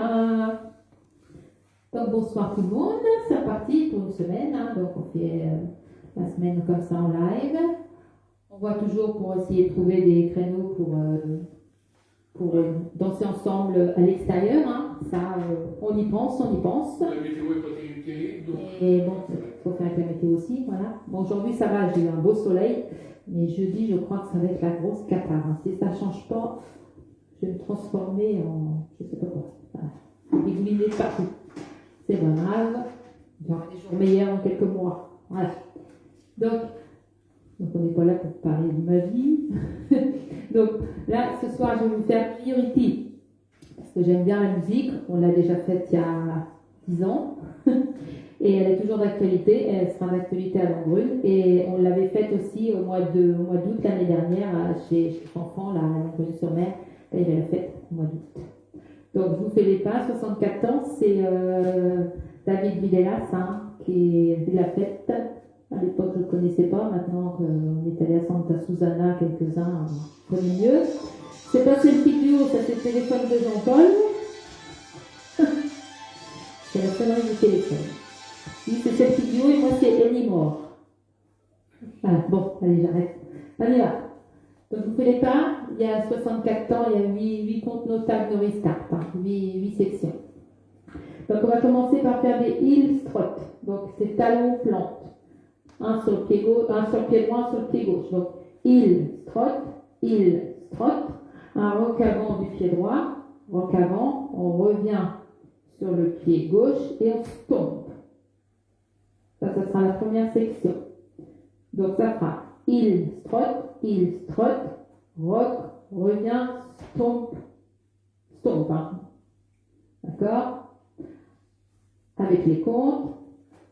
Voilà. Donc bonsoir tout le monde, c'est reparti pour une semaine. Donc on fait la semaine comme ça en live. On voit toujours pour essayer de trouver des créneaux pour danser ensemble à l'extérieur. Ça, on y pense, on y pense. La météo est pas terrible, donc... Et bon, il faut faire avec la météo aussi, voilà. Bon, aujourd'hui ça va, j'ai eu un beau soleil, mais jeudi je crois que ça va être la grosse cata. Si ça ne change pas, je vais me transformer en, je sais pas quoi, voilà. Dégouliner de partout. C'est pas grave, il y aura des jours meilleurs dans quelques mois. Voilà. Donc on n'est pas là pour parler de ma vie. Donc là, ce soir, je vais vous faire Priority. Parce que j'aime bien la musique. On l'a déjà faite il y a 10 ans. Et elle est toujours d'actualité. Elle sera d'actualité à Longrune. Et on l'avait faite aussi au mois d'août l'année dernière chez Enfant, là, à Longrune-sur-Mer. Et je l'ai faite au mois d'août. Donc, je vous fais les pas. 64 ans, c'est David Videlas qui l'a faite. À l'époque, je ne le connaissais pas. Maintenant qu'on est allé à Santa Susana, quelques-uns connaissent mieux. C'est pas Selfie Duo, ça c'est le téléphone de Jean-Paul. C'est la sonnerie du téléphone. Lui, c'est Selfie Duo et moi, c'est Anymore. Voilà, bon, allez, j'arrête. Allez, là. Donc, vous faites les pas. Il y a 64 ans, il y a 8 comptes notables de restart, 8 sections. Donc, on va commencer par faire des heel trot. Donc, c'est talon plante. Un sur le pied gauche, un sur le pied droit, un sur le pied gauche. Donc, heel trot. Un rock avant du pied droit, rock avant, on revient sur le pied gauche et on stomp. Ça sera la première section. Donc, ça fera heel trot, rock, revient, stomp. D'accord? Avec les comptes.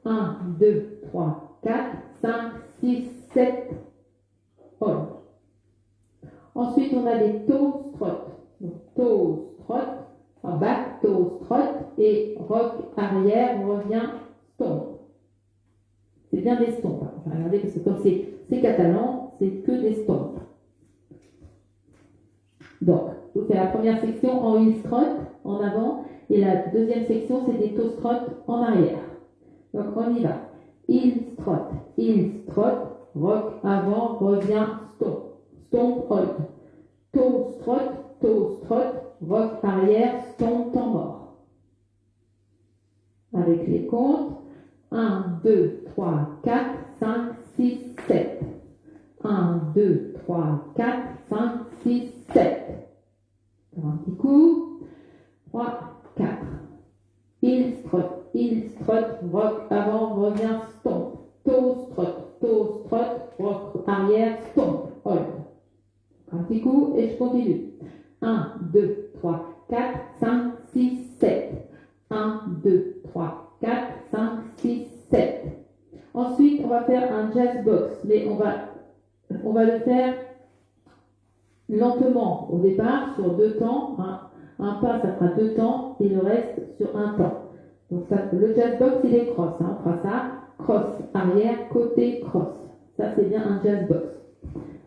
1, 2, 3, 4, 5, 6, 7, hold. Ensuite, on a des toes trot. Donc, toes trot, back, toes trot, et rock arrière, on revient, stomp. C'est bien des stompes. Regardez, parce que comme c'est catalan, c'est que des stompes. Donc, je vous fais la première section en heel trot, en avant, et la deuxième section, c'est des toes trot en arrière. Donc, on y va. Heel trot, rock avant, revient, stomp. Stomp, hold. Toes trot, rock arrière, stomp, temps mort. Avec les comptes. 1, 2, 3, 4, 5, 6, 7. 1, 2, 3, 4, 5, 6, 7. Encore un petit coup. 3, 4. Heel trot, rock avant, revient, stomp. Toes trot, rock arrière, stomp, hold. Un petit coup et je continue. 1, 2, 3, 4, 5, 6, 7. 1, 2, 3, 4, 5, 6, 7. Ensuite, on va faire un jazz box, mais on va le faire lentement au départ sur 2 temps. Un pas, ça fera 2 temps et le reste sur 1 temps. Donc ça, le jazz box, il est cross. On fera ça, cross, arrière, côté, cross. Ça, c'est bien un jazz box.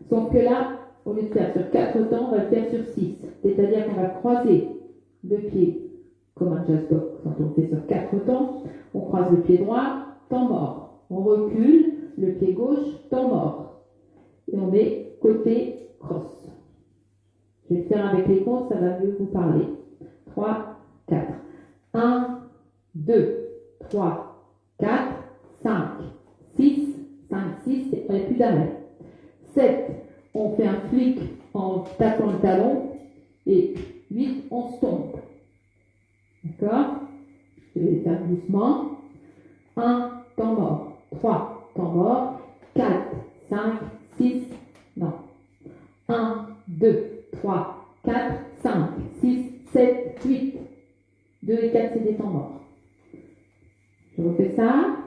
Sauf que là, au lieu de faire sur 4 temps, on va le faire sur 6. C'est-à-dire qu'on va croiser le pied comme un jazz box. Quand on fait sur 4 temps, on croise le pied droit, temps mort. On recule le pied gauche, temps mort. Et on met côté cross. Je vais le faire avec les comptes, ça va mieux vous parler. 3, 4. 1, 2, 3, 4, 5, 6, 5, 6, il n'y a plus d'arrêt. 7, on fait un flic en tapant le talon. Et 8, on stomp. D'accord? Je vais les faire doucement. 1, temps mort. 3, temps mort. 4, 5, 6, non. 1, 2, 3, 4, 5, 6, 7, 8. 2 et 4, c'est des temps morts. Je refais ça.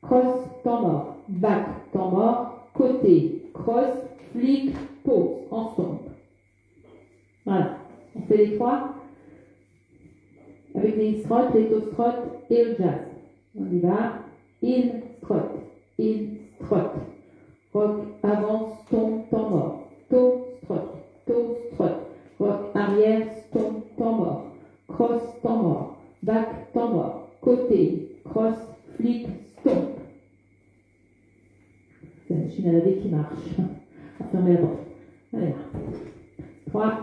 Cross, temps mort. Back, temps mort. Côté, cross, flic, pause, en stomp. Voilà. On fait les 3 avec les heel trot, les toes trot et le jazz. On y va. Heel trot. Rock avant, stomp, temps mort. Toes trot. Rock arrière, stomp, temps mort. Cross, marche. On va fermer la porte. Allez là. 3,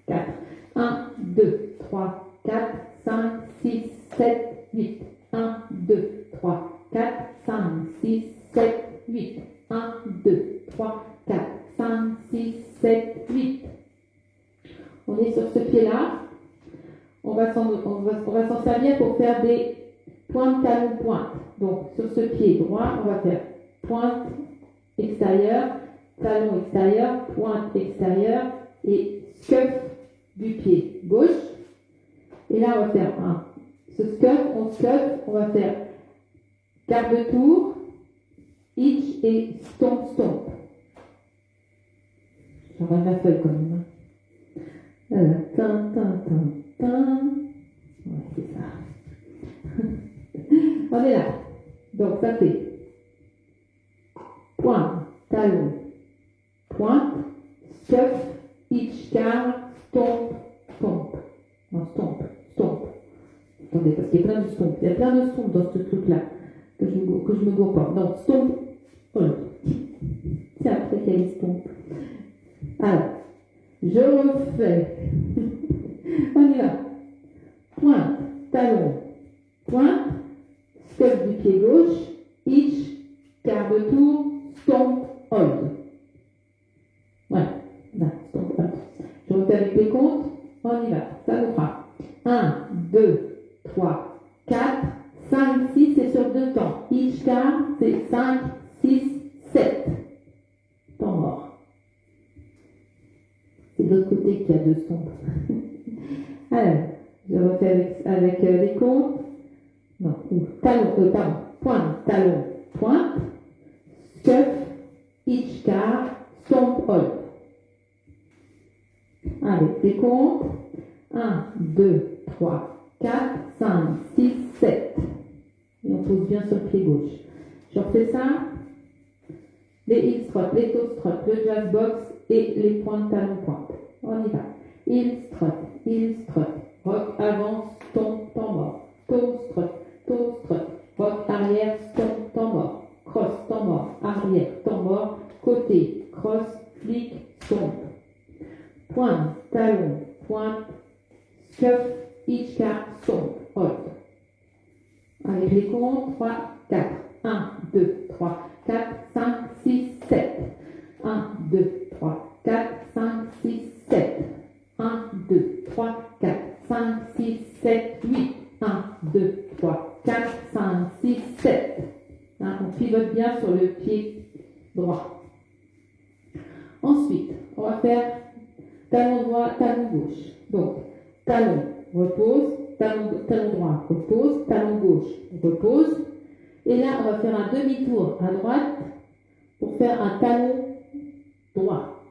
4. 1, 2, 3, 4, 5, 6, 7, 8. 1, 2, 3, 4, 5, 6, 7, 8. 1, 2, 3, 4, 5, 6, 7, 8. On est sur ce pied-là. On va s'en servir pour faire des pointes, talons, pointe. Donc, sur ce pied droit, on va faire pointe extérieure, talon extérieur, pointe extérieure et scuff du pied gauche. Et là, on va faire ce scuff, on va faire quart de tour, hitch et stomp, stomp. J'aurai ma feuille quand même. Tin, tin, tin, tin. Ouais, c'est ça. On est là. Donc, ça fait pointe, talon, pointe, scuff, hitch, quart, stomp, stomp. Non, stomp, stomp. Attendez, parce qu'il y a plein de stomp. Il y a plein de stomp dans ce truc-là que je me gourre pas. Non, stomp. Voilà. C'est après qu'il y a les stomp. Alors, je refais. On y va. Pointe, talon, pointe, scuff du pied gauche, hitch, quart de tour, stomp, hold. Voilà. Là, stomp, hold. Je refais avec les comptes. On y va. Ça nous fera 1, 2, 3, 4, 5, 6, c'est sur 2 temps. Hitch, quart, c'est 5, 6, 7. Temps mort. C'est de l'autre côté qu'il y a 2 stompes. Alors, je refais avec les comptes. Non, talon, pointe, talon, pointe, scuff, hitch, quart, stomp, hold. Avec les comptes. 1, 2, 3, 4, 5, 6, 7. Et on pose bien sur le pied gauche. Je refais ça. Les heel strut, les toe strut, le jazz box et les pointes talon pointe. On y va. Heel strut, rock avant, stomp, temps mort. Toe strut, rock arrière, stomp, temps mort. Cross, temps mort, arrière, temps mort. Côté, cross, flick, stomp. Pointe, talon, pointe, scuff, hitch, quart, stomp, hold. Avec les comptes, 3, 4. 1, 2, 3, 4, 5, 6, 7. 1, 2, 3, 4, 5, 6, 7. 1, 2, 3, 4, 5, 6, 7, 8. 1, 2, 3, 4, 5, 6, 7. On pivote bien sur le pied droit. Ensuite, on va faire talon droit, talon gauche. Donc, talon, repose, talon droit, repose, talon gauche, repose. Et là, on va faire un demi-tour à droite pour faire un talon droit.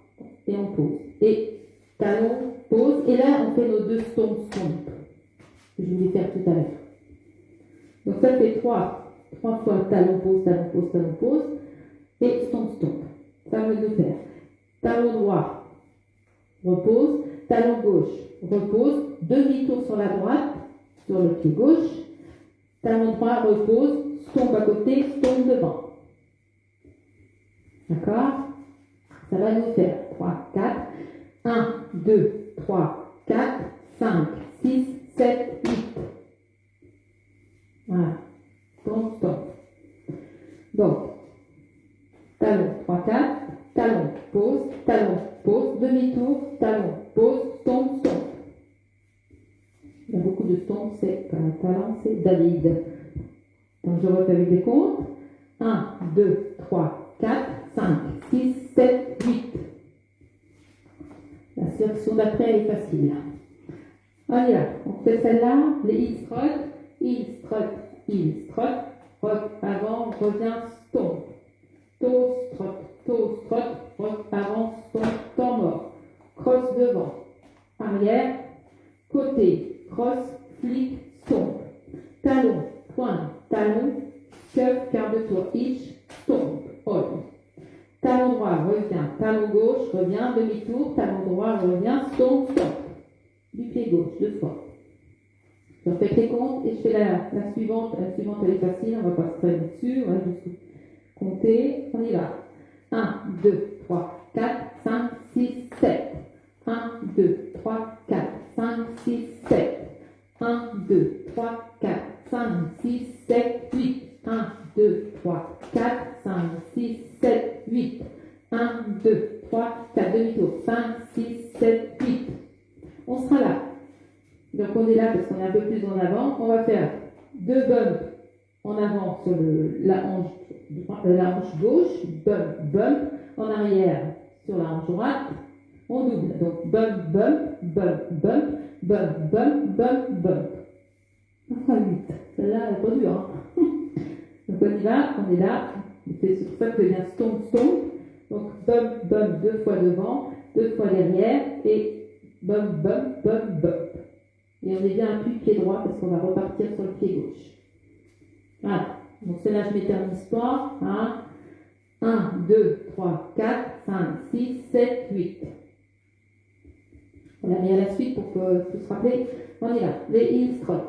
Et on pose. Et talon, pose. Et là, on fait nos 2 stomp, stomp que je voulais faire tout à l'heure. Donc, ça fait 3 fois talon, pose, talon, pose, talon, pose. Et stomp, stomp. Ça veut nous faire talon droit, repose, talon gauche, repose, demi-tour sur la droite, sur le pied gauche, talon droit, repose, stomp à côté, stomp devant. D'accord? Ça va nous faire 3, 4, 1, 2, 3, 4, 5, 6, 7, 8. Voilà. Stomp, stomp. Donc, talon, 3, 4, talon, pose, demi-tour, talon, pose, stomp, stomp. Il y a beaucoup de stomp, c'est pas un talent, c'est David. Donc je refais avec les comptes. 1, 2, 3, 4, 5, 6, 7, 8. La section d'après elle est facile. On y va. On fait celle-là, les heel strut, rock avant, revient, stomp. Toe strut, rock avant, stomp, temps mort. Cross devant, arrière, côté, cross, flick, stomp. Talon, pointe, talon, scuff, quart de tour, hitch, stomp, hold. Talon droit, revient, talon gauche, revient, demi-tour, talon droit, revient, stomp, stomp. Du pied gauche, 2 fois. Je fais les comptes et je fais la suivante. La suivante, elle est facile, on va pas se traîner dessus, on va juste compter. On y va. 1, 2, 3, 4, 5, 6, 7. 1, 2, 3, 4, 5, 6, 7. 1, 2, 3, 4, 5, 6, 7, 8. 1, 2, 3, 4, 5, 6, 7, 8. 1, 2, 3, 4, demi-tour. 5, 6, 7, 8. On sera là. Donc on est là parce qu'on est un peu plus en avant. On va faire 2 bumps en avant sur la hanche gauche, bump, bump, en arrière sur la hanche droite. On double. Donc bump, bump, bump, bump, bump, bump, bump, bump. Enfin 8. Celle-là, elle n'est pas dure. Hein. Donc on y va, on est là. C'est pour ça que vient stomp, stomp. Donc bump, bump, 2 fois devant, 2 fois derrière et bump, bump, bump, bump. Et on est bien appuyé pied droit parce qu'on va repartir sur le pied gauche. Voilà. Donc celle-là, je m'éternise pas. Hein. 1, 2, 3, 4, 5, 6, 7, 8. On l'a mis à la suite pour que vous se rappelez. On est là. Les heel strut.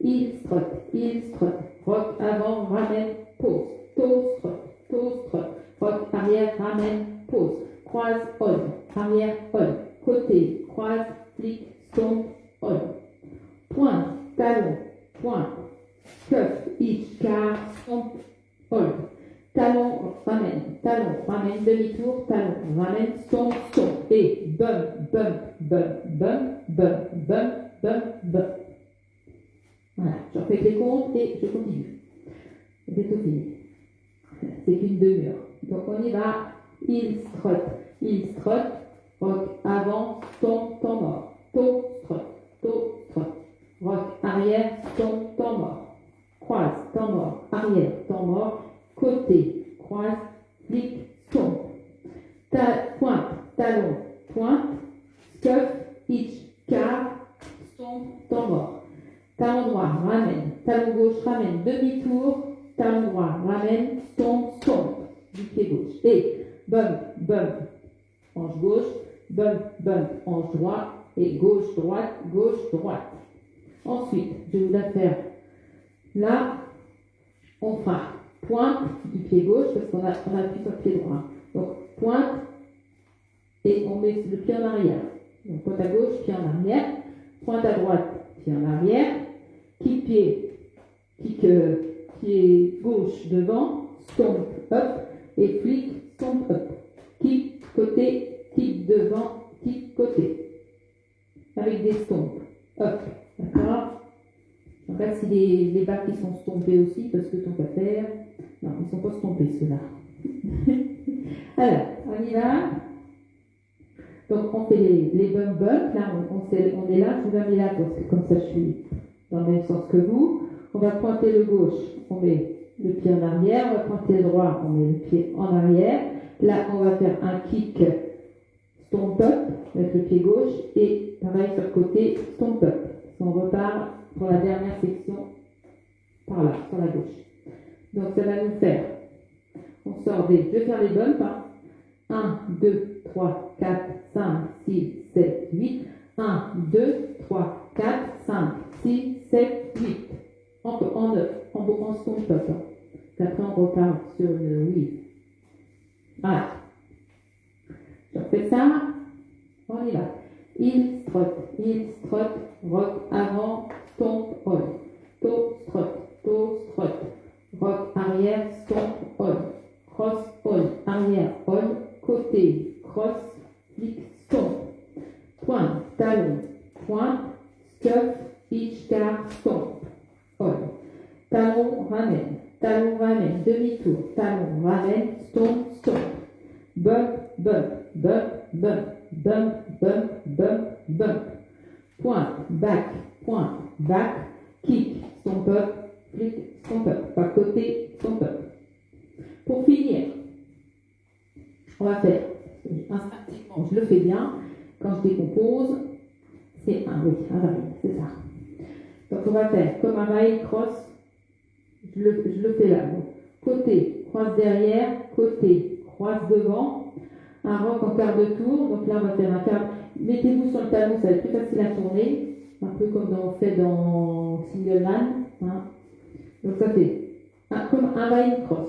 Heel strut, heel strut. Rock avant, ramène, pause. Toe strut, toe strut. Rock arrière, ramène, pause. Croise, hold. Arrière, hold. Côté, croise, flic, stomp, hold. Pointe, talon, pointe. Cuff, hitch, car, stomp, hold. Talon, ramène, demi-tour, talon, ramène, stomp, stomp. Et bump, bump, bump, bump, bump, bump, bump, bump. Voilà, je refais les comptes et je continue. C'est tout fini. C'est qu'une demi-heure. Donc on y va. Heel strut, rock avant, stomp, temps mort. Toe strut. Rock arrière, stomp, temps mort. Croise, temps mort. Arrière, temps mort. Côté, croise, flic, stomp. Pointe, talon, pointe. Scuff, hitch, car, stomp, temps mort. Talon droit, ramène. Talon gauche, ramène. Demi-tour. Talon droit, ramène. Stomp, stomp. Du pied gauche. Et bump, bump. Hanche gauche. Bump, bump. Hanche droite. Et gauche, droite, gauche, droite. Ensuite, je vais vous la faire. Là, on fera pointe du pied gauche parce qu'on appuie sur le pied droit. Donc, pointe. Et on met le pied en arrière. Donc, pointe à gauche, pied en arrière. Pointe à droite, pied en arrière. Kick pied gauche devant, stomp up et flic, stomp up. Kick côté, kick devant, kick côté. Avec des stomps up. D'accord? En fait, si les bacs qui sont stompés aussi, parce que tant qu'à faire. Non, ils ne sont pas stompés ceux-là. Alors, on y va. Donc, on fait les bump bump. Là, on est là. Je vous la mets là parce que comme ça, je suis dans le même sens que vous. On va pointer le gauche, on met le pied en arrière. On va pointer le droit, on met le pied en arrière. Là, on va faire un kick stomp up avec le pied gauche et pareil sur le côté stomp up. On repart pour la dernière section par là, sur la gauche. Donc, ça va nous faire, on sort je vais faire les bumps. 1, 2, 3, 4, 5, 6, 7, 8. 1, 2, 3, 4, 5, 6, 7, 8. En stomp up. Après, on repart sur le weave. Voilà. Je refais ça. On y va. Heel strut, rock avant, stomp, hold. Toe strut, rock arrière, stomp, hold. Cross, hold, arrière, hold. Côté, cross, flic, stomp. Pointe, talon, pointe, scuff, hitch, car, stomp, hold. Talon, ramène, demi-tour, talon, ramène, stomp, stomp. Bump, bump, bump, bump, bump, bump, bump, bump. Pointe, back, kick, stomp up, flic, stomp up. Pas côté, stomp up. Pour finir, on va faire instinctivement, je le fais bien. Quand je décompose, c'est un rail, c'est ça. Donc on va faire comme un rail cross. Je le fais là. Donc, côté, croise derrière, côté, croise devant. Un rock en quart de tour. Donc là, on va faire un quart. Mettez-vous sur le talon, ça va être plus facile à tourner. Un peu comme on fait dans Single Man. Hein. Donc ça fait comme un rail cross.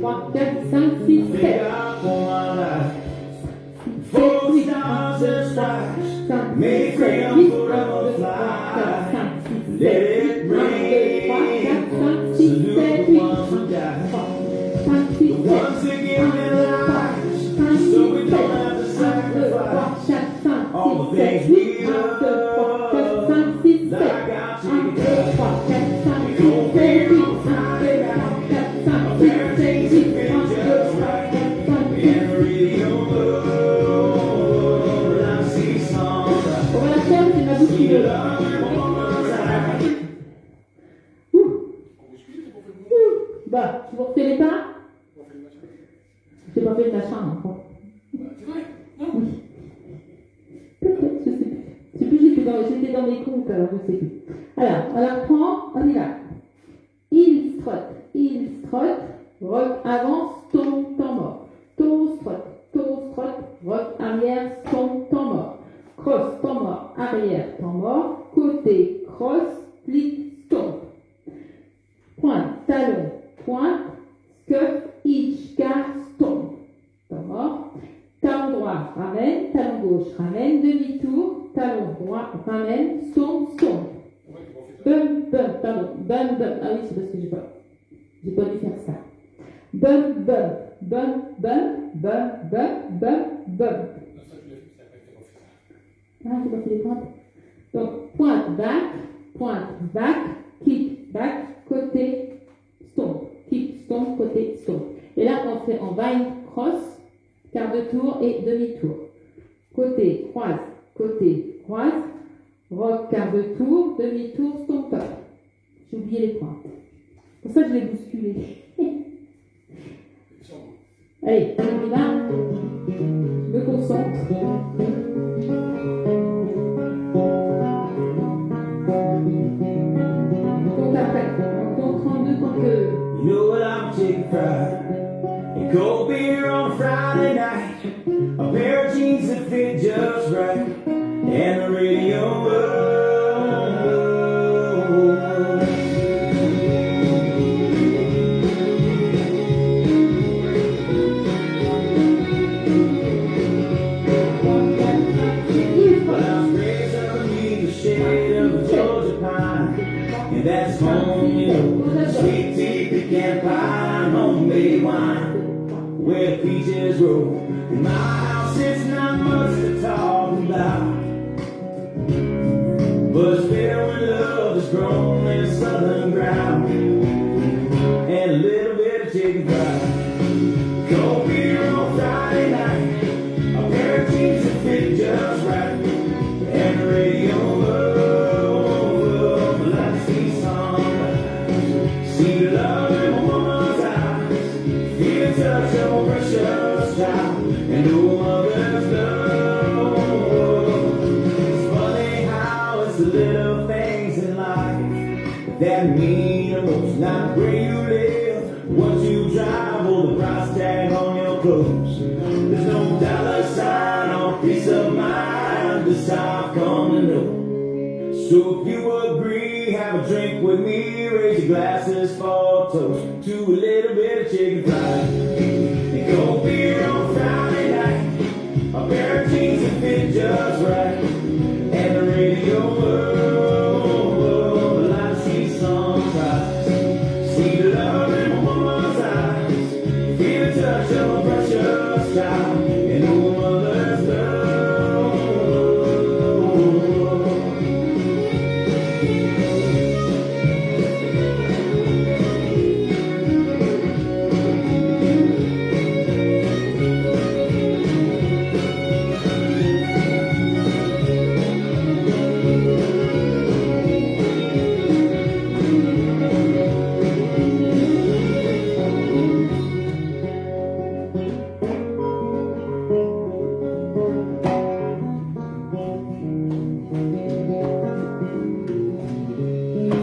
3, 4, 5, 6, 7. Thank God for my life. 4 stars and stripes. May freedom forever fly. Let it rain. Salute the ones who died. The ones that give their lives. So we don't have to sacrifice all the things we love. Like our chicken fries. We gon' be on Friday night. A pair of jeans that fit just right. And the radio low. And I see sunrise. On va la faire, c'est ma bouche qui See veut. love in a woman's eyes. Bah, tu vous refais les pas? On fait le machin. J'ai pas fait le machin encore. C'est vrai? Non? Peut-être, je sais plus. Je sais plus, j'étais dans les comptes, alors je sais plus. Alors, on la reprend, on y va. Il trotte, rock avance, tombe, temps mort. Taureau trotte, rock arrière, tombe, temps mort. Cross, temps mort, arrière, temps mort. Côté, cross, flic, stomp. Pointe, talon, pointe, scuff, hitch, car, stomp. Temps mort. Talon droit, ramène, talon gauche, ramène, demi-tour, talon droit, ramène, stomp, stomp. Bum, pardon, bum. Ah oui, c'est parce que j'ai pas dû faire ça. Bum. Non, ça, tu l'as fait, c'est après que t'as pas fait ça. Ah, j'ai pas fait les pointes. Donc, pointe, back, kick, back, côté, stomp. Kick, stomp, côté, stomp. Et là, on fait en vine cross, quart de tour et demi-tour. Côté, croise, rock, quart de tour, demi-tour, stomp up. J'ai oublié les points. Pour ça, je l'ai bousculé. Allez, on y va. Je me concentre. Donc après, on compte 32 quand que... You know what I'm chicken fried and cold beer on Friday night. A pair of jeans that fit just right. And the radio. But I'm raised underneath the shade of a Georgia pine. And that's home, you know. Sweet tea, pecan pie, homemade wine. Where peaches grow. In my house, it's not much to talk about. But it's better when love is grown in southern ground. And a little bit of chicken fried. Cold beer on Friday night. A pair of jeans that fit just right. And the radio love, like to see sunrise. See the love in a woman's eyes. Feel the touch of a precious child. And no mother's love. It's funny how it's the little things in life that mean the most. Not where you live, what you drive, or the price tag on your clothes. There's no dollar sign or peace of mind. This I've come to know. So if you agree, have a drink with me. Raise your glasses for a toast to a little bit of chicken fried. And cold beer on Friday night. A pair of jeans that fit just right. And the radio world, like to see sunrise. See the love in a woman's eyes. Feel the touch of a precious child. And no mother's love.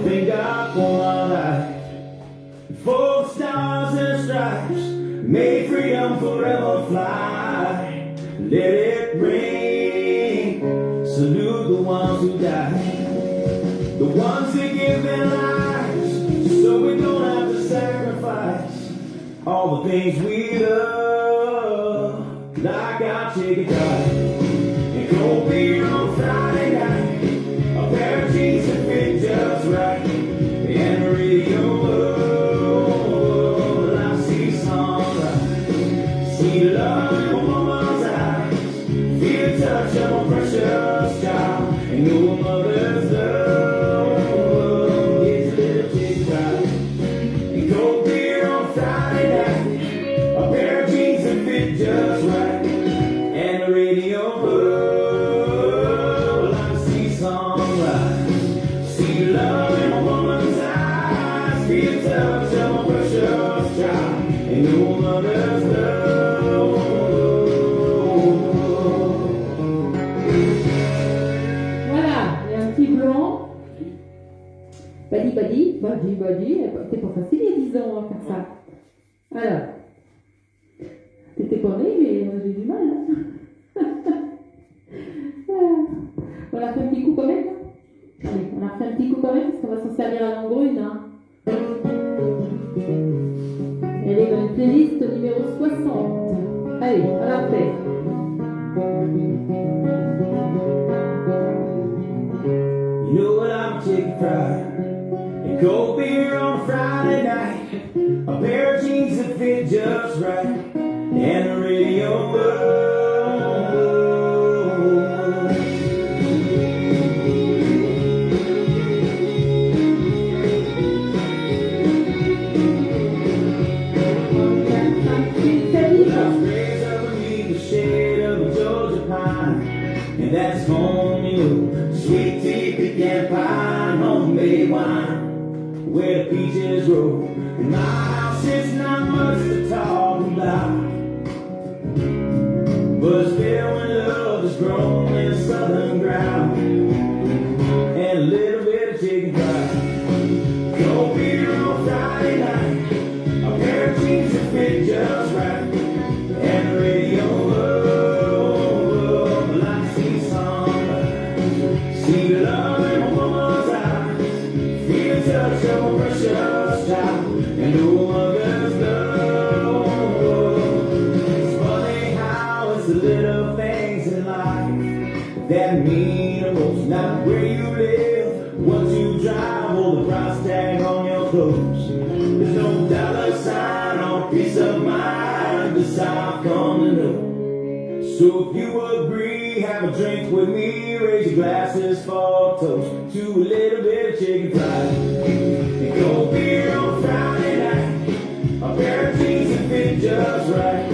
Thank God for my life. 4 stars and stripes. May freedom forever fly. Let it rain. Salute the ones who died. The ones that give their lives. So we don't have to sacrifice all the things. things we love, like our chicken fried and cold beer on Friday night, a pair of jeans that fit just right, and the radio up. I see sunrise, see love in my mama's eyes, feel the touch of my precious child, and know a mother's love gets a little chicken fried and cold beer on Friday night, a pair of jeans that fit just right, and the radio up. I see sunrise, see love in my woman's eyes, feel the touch of my precious child, and know a mother's love. Voilà, et un petit blanc. Badi, badi, badi, badi. C'est pas facile il y a 10 ans à faire ça. Alors, t'étais pas né, mais j'ai du mal. Hein. On a fait un petit coup quand même. Allez, on a fait un petit coup quand même parce qu'on va s'en servir à l'engrune. Hein. Elle est dans une playlist numéro 60. Allez, on la fait. You know what I'm chicken fried and cold beer on Friday night, a pair of jeans that fit just right, and the radio raised up beneath the shade of a Georgia pine, and that's home, you know, sweet tea, pecan pie, homemade wine, where the peaches grow. In my house, it's not much to talk about, but it's filled when love is grown in the southern ground, and a little bit of chicken fried, cold beer on Friday night, a pair of jeans that fit just right, and the radio up. Well, I see sunrise, see love in my woman's eyes, feel the touch of my precious child, and know a mother's love. It's funny how it's the little things in life that mean the most. Not where you live, what you drive, or the price tag on your clothes. There's no dollar sign or peace of mind, this I've come to know. So if you agree, have a drink with me, raise your glasses for a toast to a little bit of chicken fried and cold beer on Friday night, a pair of jeans that fit just right,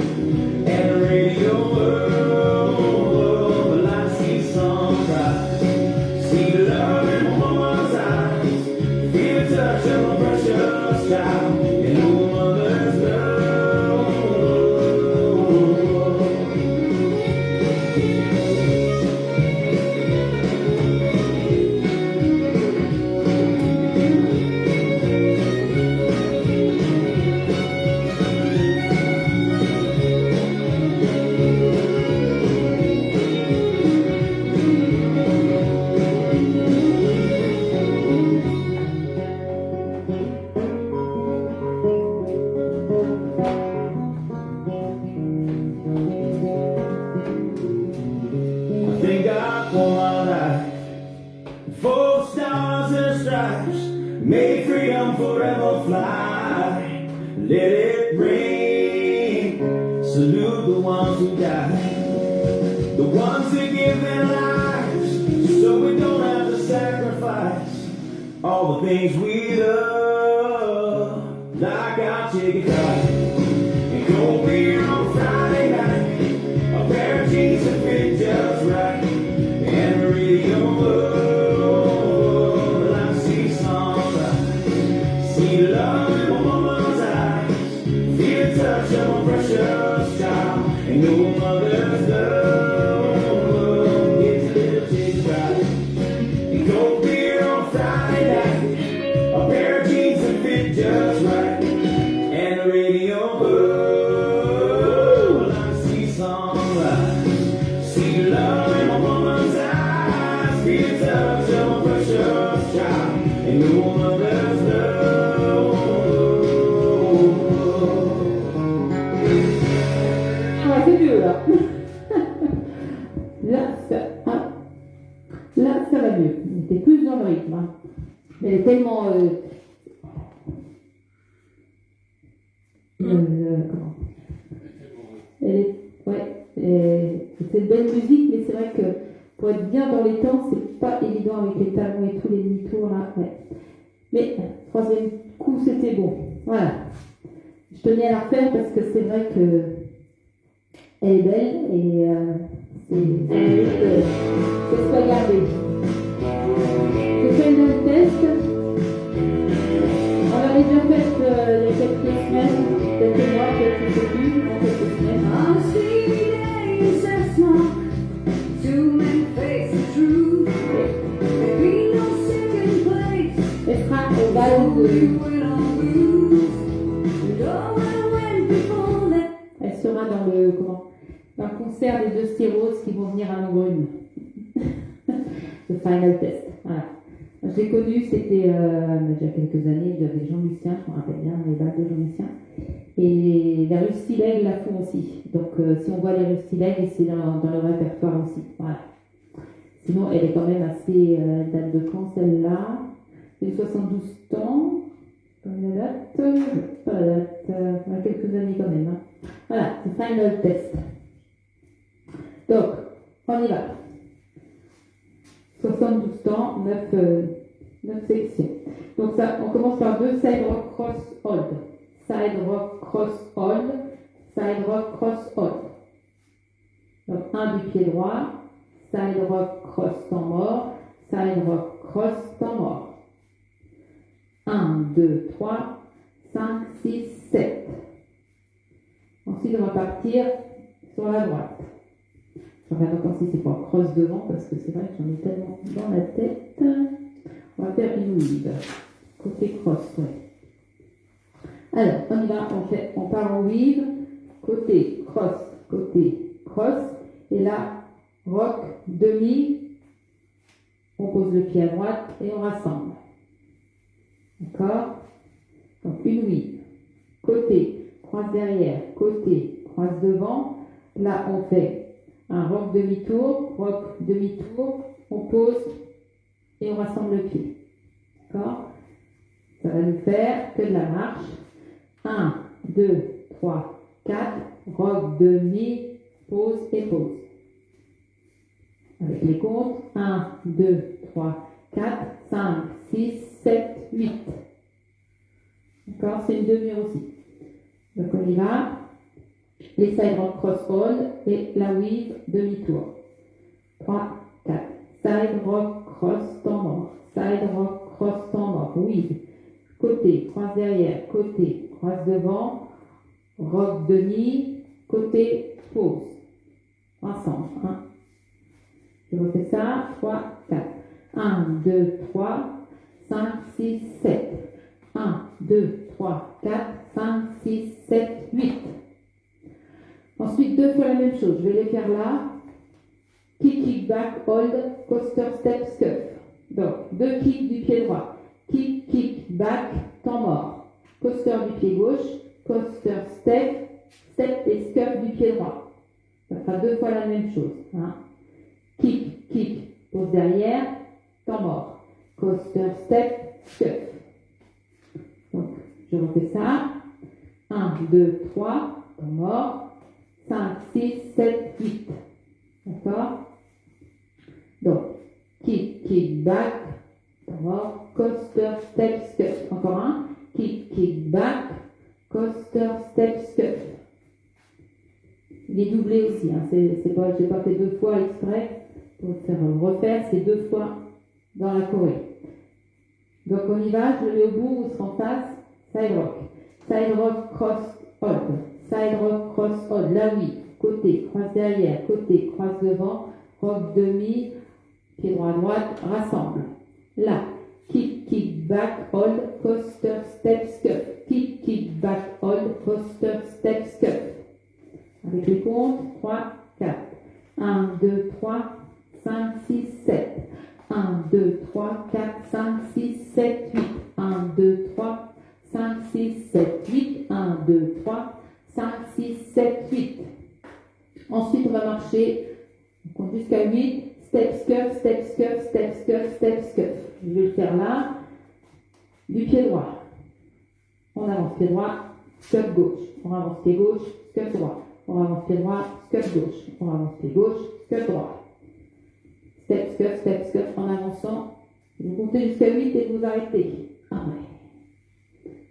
and the radio up. Well, I see sunrise, see the love in my woman's eyes, feel the touch of my precious child, and know a mother's love. I thank God for my life, 4 stars and stripes, may freedom forever fly. Let it ring, salute the ones who died, the ones that give their lives, so we don't have to sacrifice all the things we love, like our chicken fried and cold beer on Friday night, a pair of jeans that fit just right, and the radio up. I see sunrise, see love in my mama's eyes, feel the touch of my precious child, and know a mother's love gets a little chicken fried and cold beer on Friday night, a pair of jeans that fit just right, and the radio là, ça va mieux. On était plus dans le rythme. Hein. Elle est tellement... comment c'est une belle musique, mais c'est vrai que pour être bien dans les temps, c'est pas évident avec les talons et tous les demi-tours là. Ouais. Mais troisième coup, c'était bon. Voilà. Je tenais à la refaire parce que c'est vrai que elle est belle et c'est ce qu'on va garder. Je fais le test. On l'avait déjà fait il y a quelques semaines, quelques mois, quelques semaines. Elle sera au bal Elle sera dans dans le concert des deux stéros qui vont venir à Longrune. Le final test. Voilà. Je l'ai connu, c'était il y a quelques années, il y avait Jean-Lucien, je me rappelle bien, les balles de Jean-Lucien. Et la Rustilègue la font aussi. Donc si on voit les Rustilègues, c'est dans le répertoire aussi. Voilà. Sinon, elle est quand même assez date de quand celle-là? Elle a 72 ans. Pas la date. Il y a quelques années quand même. Hein. Voilà, c'est final test. Donc, on y va. 72 temps, 9 sections. Donc ça, on commence par 2 side rock cross hold. Side rock cross hold. Side rock cross hold. Donc 1 du pied droit. Side rock cross temps mort. Side rock cross temps mort. 1, 2, 3, 5, 6, 7. Ensuite, on va partir sur la droite. Je regarde encore si c'est pas cross devant parce que c'est vrai que j'en ai tellement dans la tête. On va faire une weave. Côté cross, ouais. Alors, on y va, on part en weave. Côté cross. Et là, rock, demi. On pose le pied à droite et on rassemble. D'accord? Donc une weave. Côté, croise derrière, côté, croise devant. Là, on fait un rock demi-tour, on pose et on rassemble le pied. D'accord? Ça va nous faire que de la marche. 1, 2, 3, 4, rock demi, pause et pause. Avec les comptes, 1, 2, 3, 4, 5, 6, 7, 8. D'accord? C'est une demi-heure aussi. Donc on y va. Les side rock cross hold et la weave demi-tour. 3, 4. Side rock cross temps mort. Side rock cross temps mort. Weave. Côté, croise derrière. Côté, croise devant. Rock demi. Côté, pause. Ensemble. 1. Je refais ça. 3, 4. 1, 2, 3, 5, 6, 7. 1, 2, 3, 4, 5, 6, 7, 8. Ensuite, 2 fois la même chose. Je vais les faire là. Kick, back, hold, coaster, step, scuff. Donc, 2 kicks du pied droit. Kick, back, temps mort. Coaster du pied gauche. Coaster, step et scuff du pied droit. Ça fera 2 fois la même chose. Hein. Kick, pose derrière, temps mort. Coaster, step, scuff. Donc, je refais ça. 1, 2, 3, temps mort. 5, 6, 7, 8. D'accord? Donc, kick, back, mort, coaster, step, scuff. Encore un. Kick, back, coaster, step, scuff. Il est doublé aussi. Hein. C'est pas, j'ai pas fait 2 fois exprès pour faire refaire. C'est 2 fois dans la choré. Donc, on y va. Je le mets au bout. On se rend face. Side rock. Side rock, cross, hold. Side rock, cross, hold. Là, oui. Côté, croise derrière. Côté, croise devant. Rock demi. Pied droit à droite. Rassemble. Là. Kick, back, hold. Coaster, step, scuff. Kick, back, hold. Coaster, step, scuff. Avec les comptes. 3, 4. 1, 2, 3, 5, 6, 7. 1, 2, 3, 4, 5, 6, 7, 8. 1, 2, 3, 5, 6, 7, 8. 1, 2, 3, 5, 6, 7, 8. Ensuite, on va marcher, on compte jusqu'à 8, step, scuff, step, scuff, step, scuff, step, scuff. Je vais le faire là. Du pied droit. On avance pied droit, scuff gauche. On avance pied gauche, scuff droit. On avance pied droit, scuff gauche. On avance pied gauche, scuff droit. Step, scuff en avançant. Vous comptez jusqu'à 8 et vous arrêtez. Ah ouais.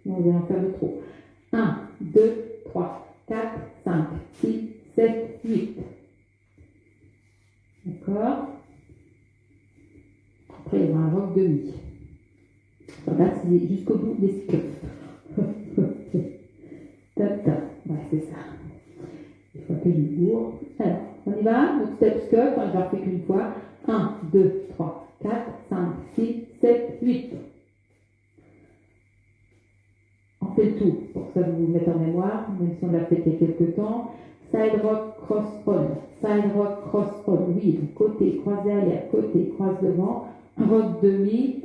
Non, vous allez en faire de trop. 1, 2, 3, 4, 5, 6, 7, 8. D'accord. Après, il y aura un rock demi. Voilà, c'est jusqu'au bout des scuffs. Tac, tac. Ouais, c'est ça. Il faut que je bourre. Alors, on y va. Donc, step scuff, on ne va faire qu'une fois. 1, 2, 3, 4, 5, 6, 7, 8. On fait le tout pour que ça vous mette en mémoire, même si on l'a fait il y a quelques temps. Side rock, cross roll. Side rock, cross roll. Weave. Côté, croise derrière. Côté, croise devant. Rock demi.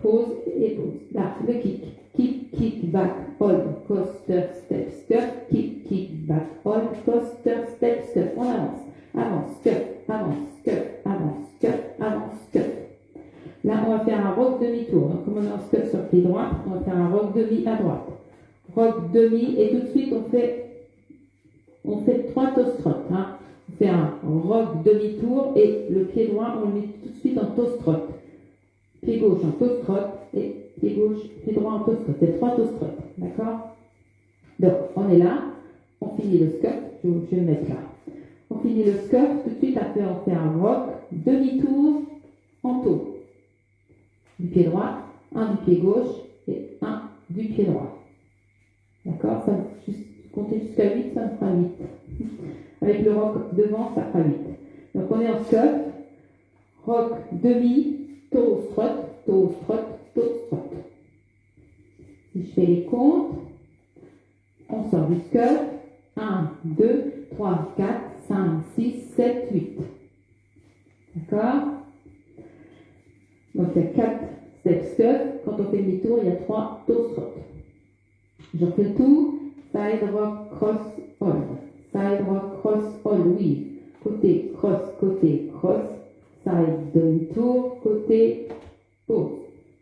Pause et pause. Là, le kick. Kick, back, hold. Coaster, step, scuff. Kick, back, hold. Coaster, step, scuff. On avance. Avance, scuff. Avance, scuff. Avance, scuff. Avance, scuff. Là, on va faire un rock demi-tour. Donc, comme on est en scuff sur le pied droit, on va faire un rock demi à droite. Rock demi, et tout de suite, on fait 3 toe struts. Hein. On fait un rock demi-tour, et le pied droit, on le met tout de suite en toe strut. Pied gauche en toe strut, et pied gauche, pied droit en toe strut. C'est 3 toe struts. D'accord? Donc, on est là. On finit le scuff. Je vais le mettre là. On finit le scuff. Tout de suite, après, on fait un rock demi-tour en toe. Du pied droit, un du pied gauche et un du pied droit. D'accord? Ça, comptez jusqu'à 8, ça me fera 8. Avec le rock devant, ça fera 8. Donc on est en scuff, rock demi, toe strut, toe strut, toe strut. Si je fais les comptes, on sort du scuff. 1, 2, 3, 4, 5, 6, 7, 8. D'accord? Donc il y a 4 step scuff. Quand on fait demi-tour, il y a 3 toe struts. Je refais le tout. Side rock, cross, hold. Side rock, cross, hold, weave. Côté, cross. Side demi-tour, côté, pause.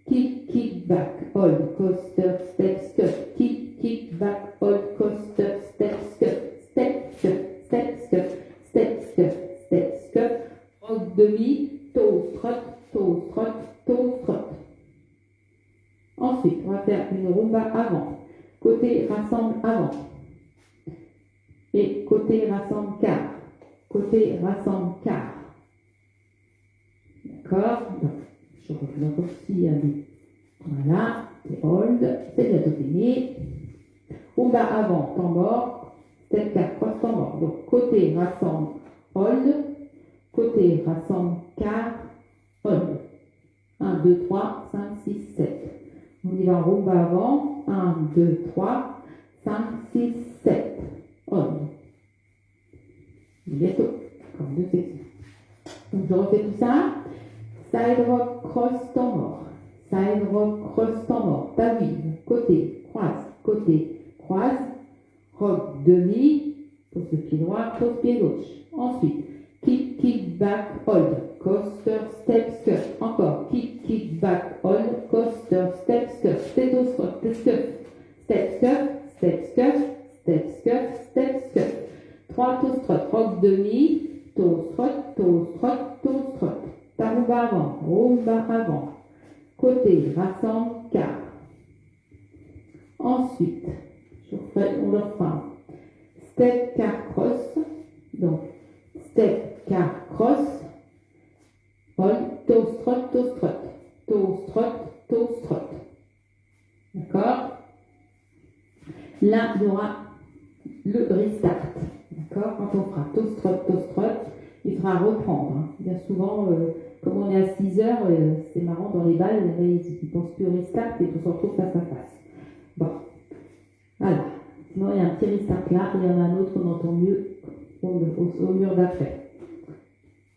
Kick, back, hold, coaster, step, scuff. Kick, back, hold, coaster, step, scuff. Step, scuff. Rock demi, toe strut. Ensuite, on va faire une rumba avant. Côté rassemble avant. Et côté rassemble quart. D'accord? Donc, je représente aussi voilà, c'est hold, c'est bientôt fini. Rumba avant, temps mort. Step 4, cross temps mort. Donc, côté rassemble hold. Côté rassemble quart, hold. 1, 2, 3, 5, 6, 7. On y va en rumba avant. 1, 2, 3, 5, 6, 7. Hold. Bientôt. Encore 2 sections. Donc je refais tout ça. Side rock, cross, temps mort. Side rock, cross, temps mort. Pas vive. Côté, croise. Rock demi. Pose le pied droit, pose pied gauche. Ensuite, kick, back, hold. Coaster, step, scuff. Encore. Kick, back, hold. Coaster, step, scuff. C'est au scuff. Step, scuff. 3 toe strut. Rock demi. Toe strut. Pas rumba avant. Côté, rassemble, quart. Ensuite, on le fera. Step, quart, cross. Donc, step, quart, cross. Hold, toe strut. D'accord? Là, il y aura le restart. D'accord? Quand on fera toe strut, il faudra reprendre. Hein. Bien souvent, comme on est à 6 heures, c'est marrant, dans les balles, ils ne pensent plus au restart et on se retrouve face à face. Bon. Voilà. Sinon, il y a un petit restart là, et il y en a un autre qu'on entend mieux au mur d'après.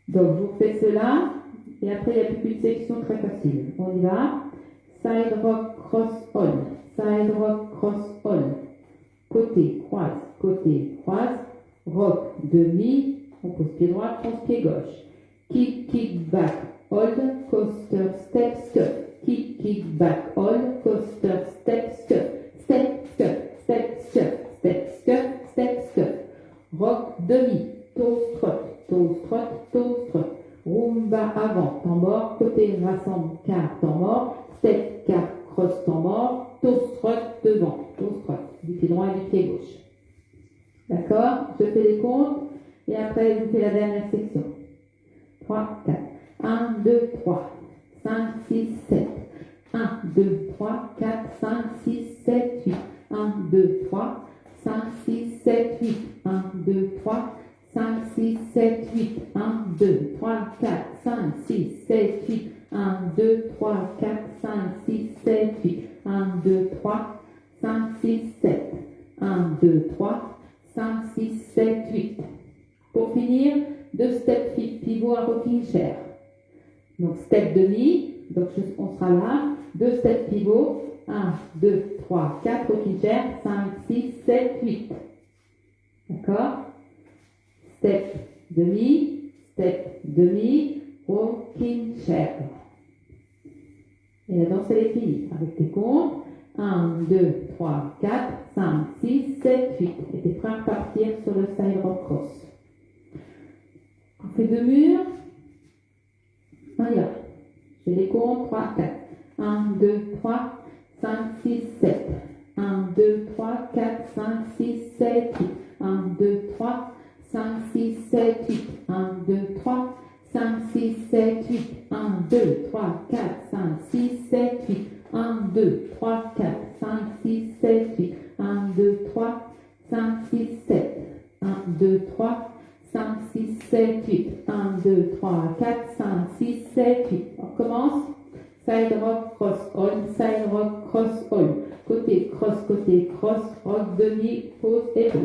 Donc, vous faites cela, et après, il n'y a plus qu'une section très facile. On y va. Side rock, cross, hold. Côté, croise. Rock, demi. On pose pied droit, pose pied gauche. Kick, kick, back, hold, coaster, step, skirt. Kick, kick, back, hold, coaster, step, skirt. Step, skirt, step, skirt, step, skirt, step, skirt. Rock, demi, toast, trot, toast, trot, toast, trot. Rumba avant, temps mort, côté rassemble, quart, temps mort. Step, quart, cross, temps mort. Toast, trot, devant, toast, trot. Du pied droit et du pied gauche. D'accord? Je fais les comptes et après je fais la dernière section. 3, 4. 1, 2, 3, 5, 6, 7. 1, 2, 3, 4, 5, 6, 7, 8. 1, 2, 3, 5, 6, 7, 8. 1, 2, 3, 5, 6, 7, 8. 1, 2, 3, 4, 5, 6, 7, 8. 1, 2, 3, 4, 5, 6, 7, 8. 1, 2, 3, 5, 6, 7. 1, 2, 3, 5, 6, 7, 8. Pour finir, 2 steps pivot à rocking chair. Donc step demi, donc on sera là. 2 steps pivot. 1, 2, 3, 4 rocking chair. 5, 6, 7, 8. D'accord? Step demi, rocking chair. Et la danse elle est finie. Avec tes comptes. 1, 2, 3, 4, 5, 6, 7, 8. Et t'es prêt à repartir sur le side rock cross. On fait 2 murs. Voilà. J'ai les comptes. 3, 4. 1, 2, 3, 5, 6, 7. 1, 2, 3, 4, 5, 6, 7, 8. 1, 2, 3, 5, 6, 7, 8. 1, 2, 3, 5, 6, 7, 8. 1, 2, 3, 4, 5, 6, 7, 8. 1, 2, 3, 4, 5, 6, 7, 8. 1, 2, 3, 5, 6, 7. 1, 2, 3, 5, 6, 7, 8. 1, 2, 3, 4, 5, 6, 7, 8. On commence. Side rock, cross, hold. Side rock, cross, hold. Côté, cross, rock, demi, pause et pause.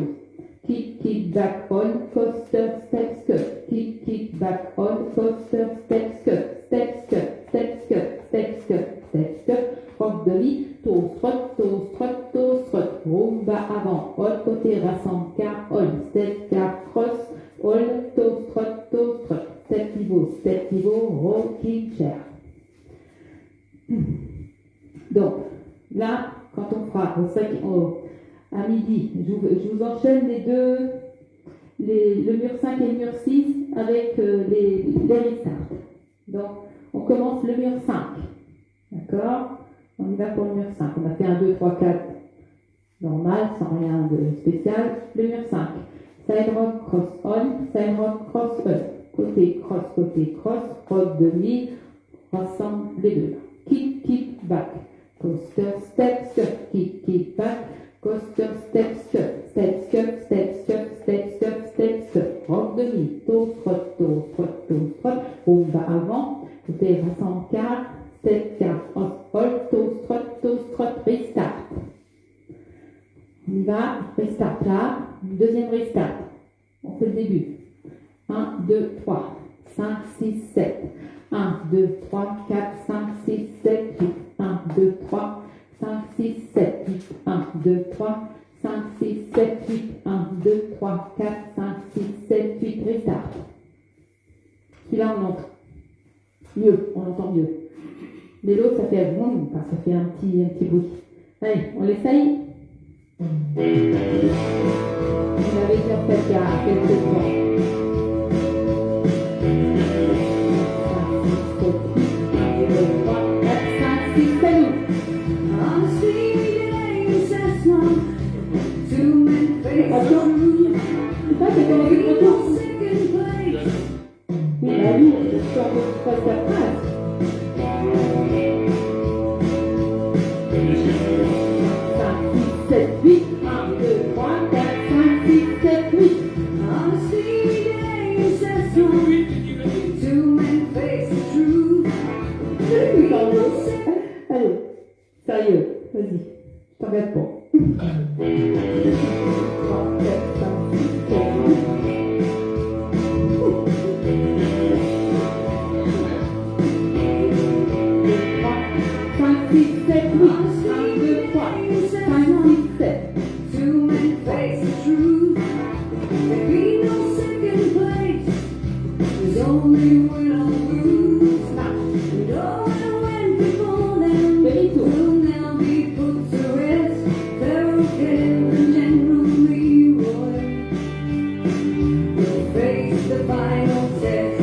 Kick, kick, back, hold, coaster, step, skirt. Kick, kick, back, hold, coaster, step, skirt. Step, skirt, step, skirt, step, skirt, step, skirt. Rock demi, toast, trot, toast, trot, toast, trot. Rumba avant, hold, côté, rassemble, quart, hold. Step, quart, cross, hold, toast, trot. Step pivot, rocking chair. Donc, là, quand on fera à midi, je vous enchaîne le mur 5 et le mur 6 avec les restarts. Donc, on commence le mur 5. D'accord? On y va pour le mur 5. On a fait 1, 2, 3, 4 normal, sans rien de spécial. Le mur 5. Side rock, cross, on. Side rock, cross, on. Côté, cross, rock demi, rassemble les deux. Kick, kick, back. Coaster, step, skirt. Kick, kick, back. Coaster, step, skirt. Step, skirt, step, skirt, step, skirt, step, skirt. Rock demi, toast, trot. Rumba avant. Côté rassemble quart. Step, quart, cross, hold, toast, trot, restart. On y va, restart là. Deuxième restart. On fait le début. 1, 2, 3, 5, 6, 7. 1, 2, 3, 4, 5, 6, 7, 8. 1, 2, 3, 5, 6, 7, 8. 1, 2, 3, 5, 6, 7, 8. 1, 2, 3, 4, 5, 6, 7, 8. Restart. Puis là, on entend mieux, on entend mieux. Mais l'autre, ça fait vroom, ça fait un petit bruit. Allez, on l'essaye. Vous l'avez déjà fait il y a quelques temps. 3, win or lose. And oh, when before them will now be put to rest. Pharaoh Ken and General Leroy will face the final test.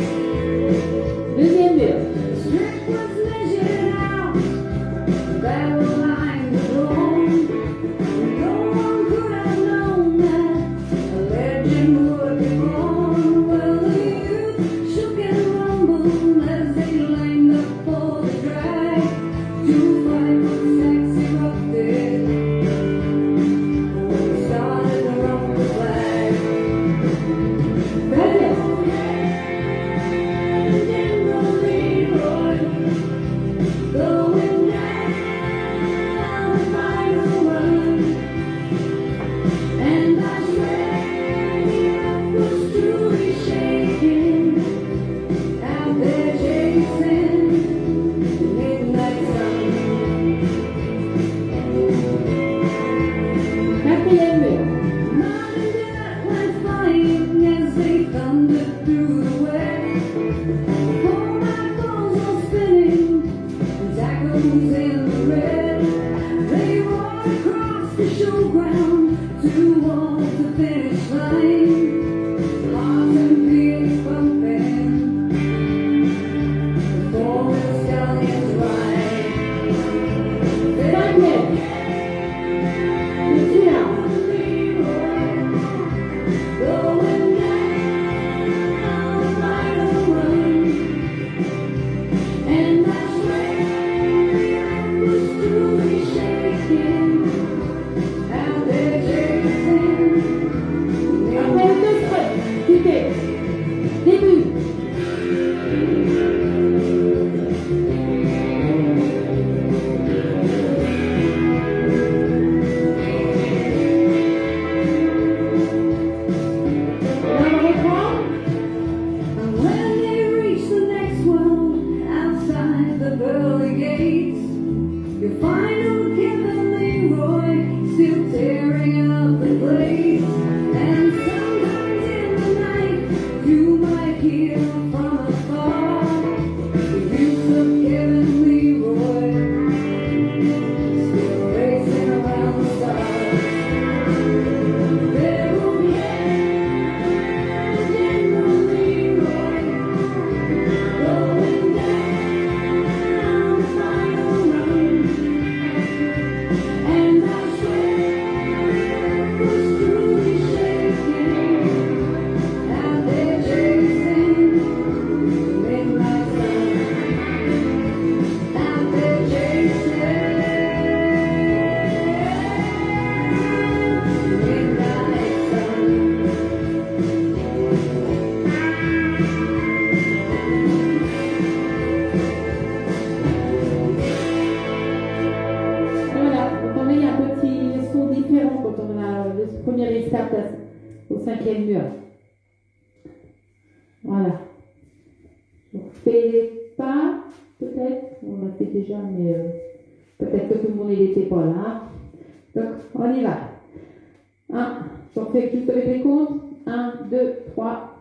Deuxième mur. Strength was measured out, the battle lines were drawn. No one could have known that a legend would be born. Well, the youth shook and rumbled as they lined up for the drag. 2 5-foot stacks erupted when we started to rock the flag. Pharaoh Ken and General Leroy going down the final run. And I swear the earth was truly shaking out there chasing the midnight sun. Quatrième mur. Mountain dirt went flying as they thundered through the west. Four rifles all spinning and tackles in the red. They roared across the showground towards the finish line. Hearts and feelings pumping, the fallen stallions ride. Cinquième. Lucia. Going down the final run. And I swear the earth was truly shaking out there chasing the Après le deux stress. Quitter. Début. Là, on reprend. And when they reach the next world, outside the pearly gates, you'll find old Kevin Leroy still tearing up the place. And sometimes in the night, you might hear from afar the use of Kevin Leroy still racing around the stars. Pharaoh Ken, General Leroy, going down the final run. And I swear the earth was truly shaking out there chasing the midnight sun. Out there chasing the midnight sun. Voilà, donc on a eu un petit son différent quand on a le premier restart au cinquième mur. Voilà. On fait pas, peut-être, on l'a fait déjà, mais peut-être que tout le monde n'était pas là. Donc, on y va. 1, on fait juste avec les comptes. 1, 2, 3,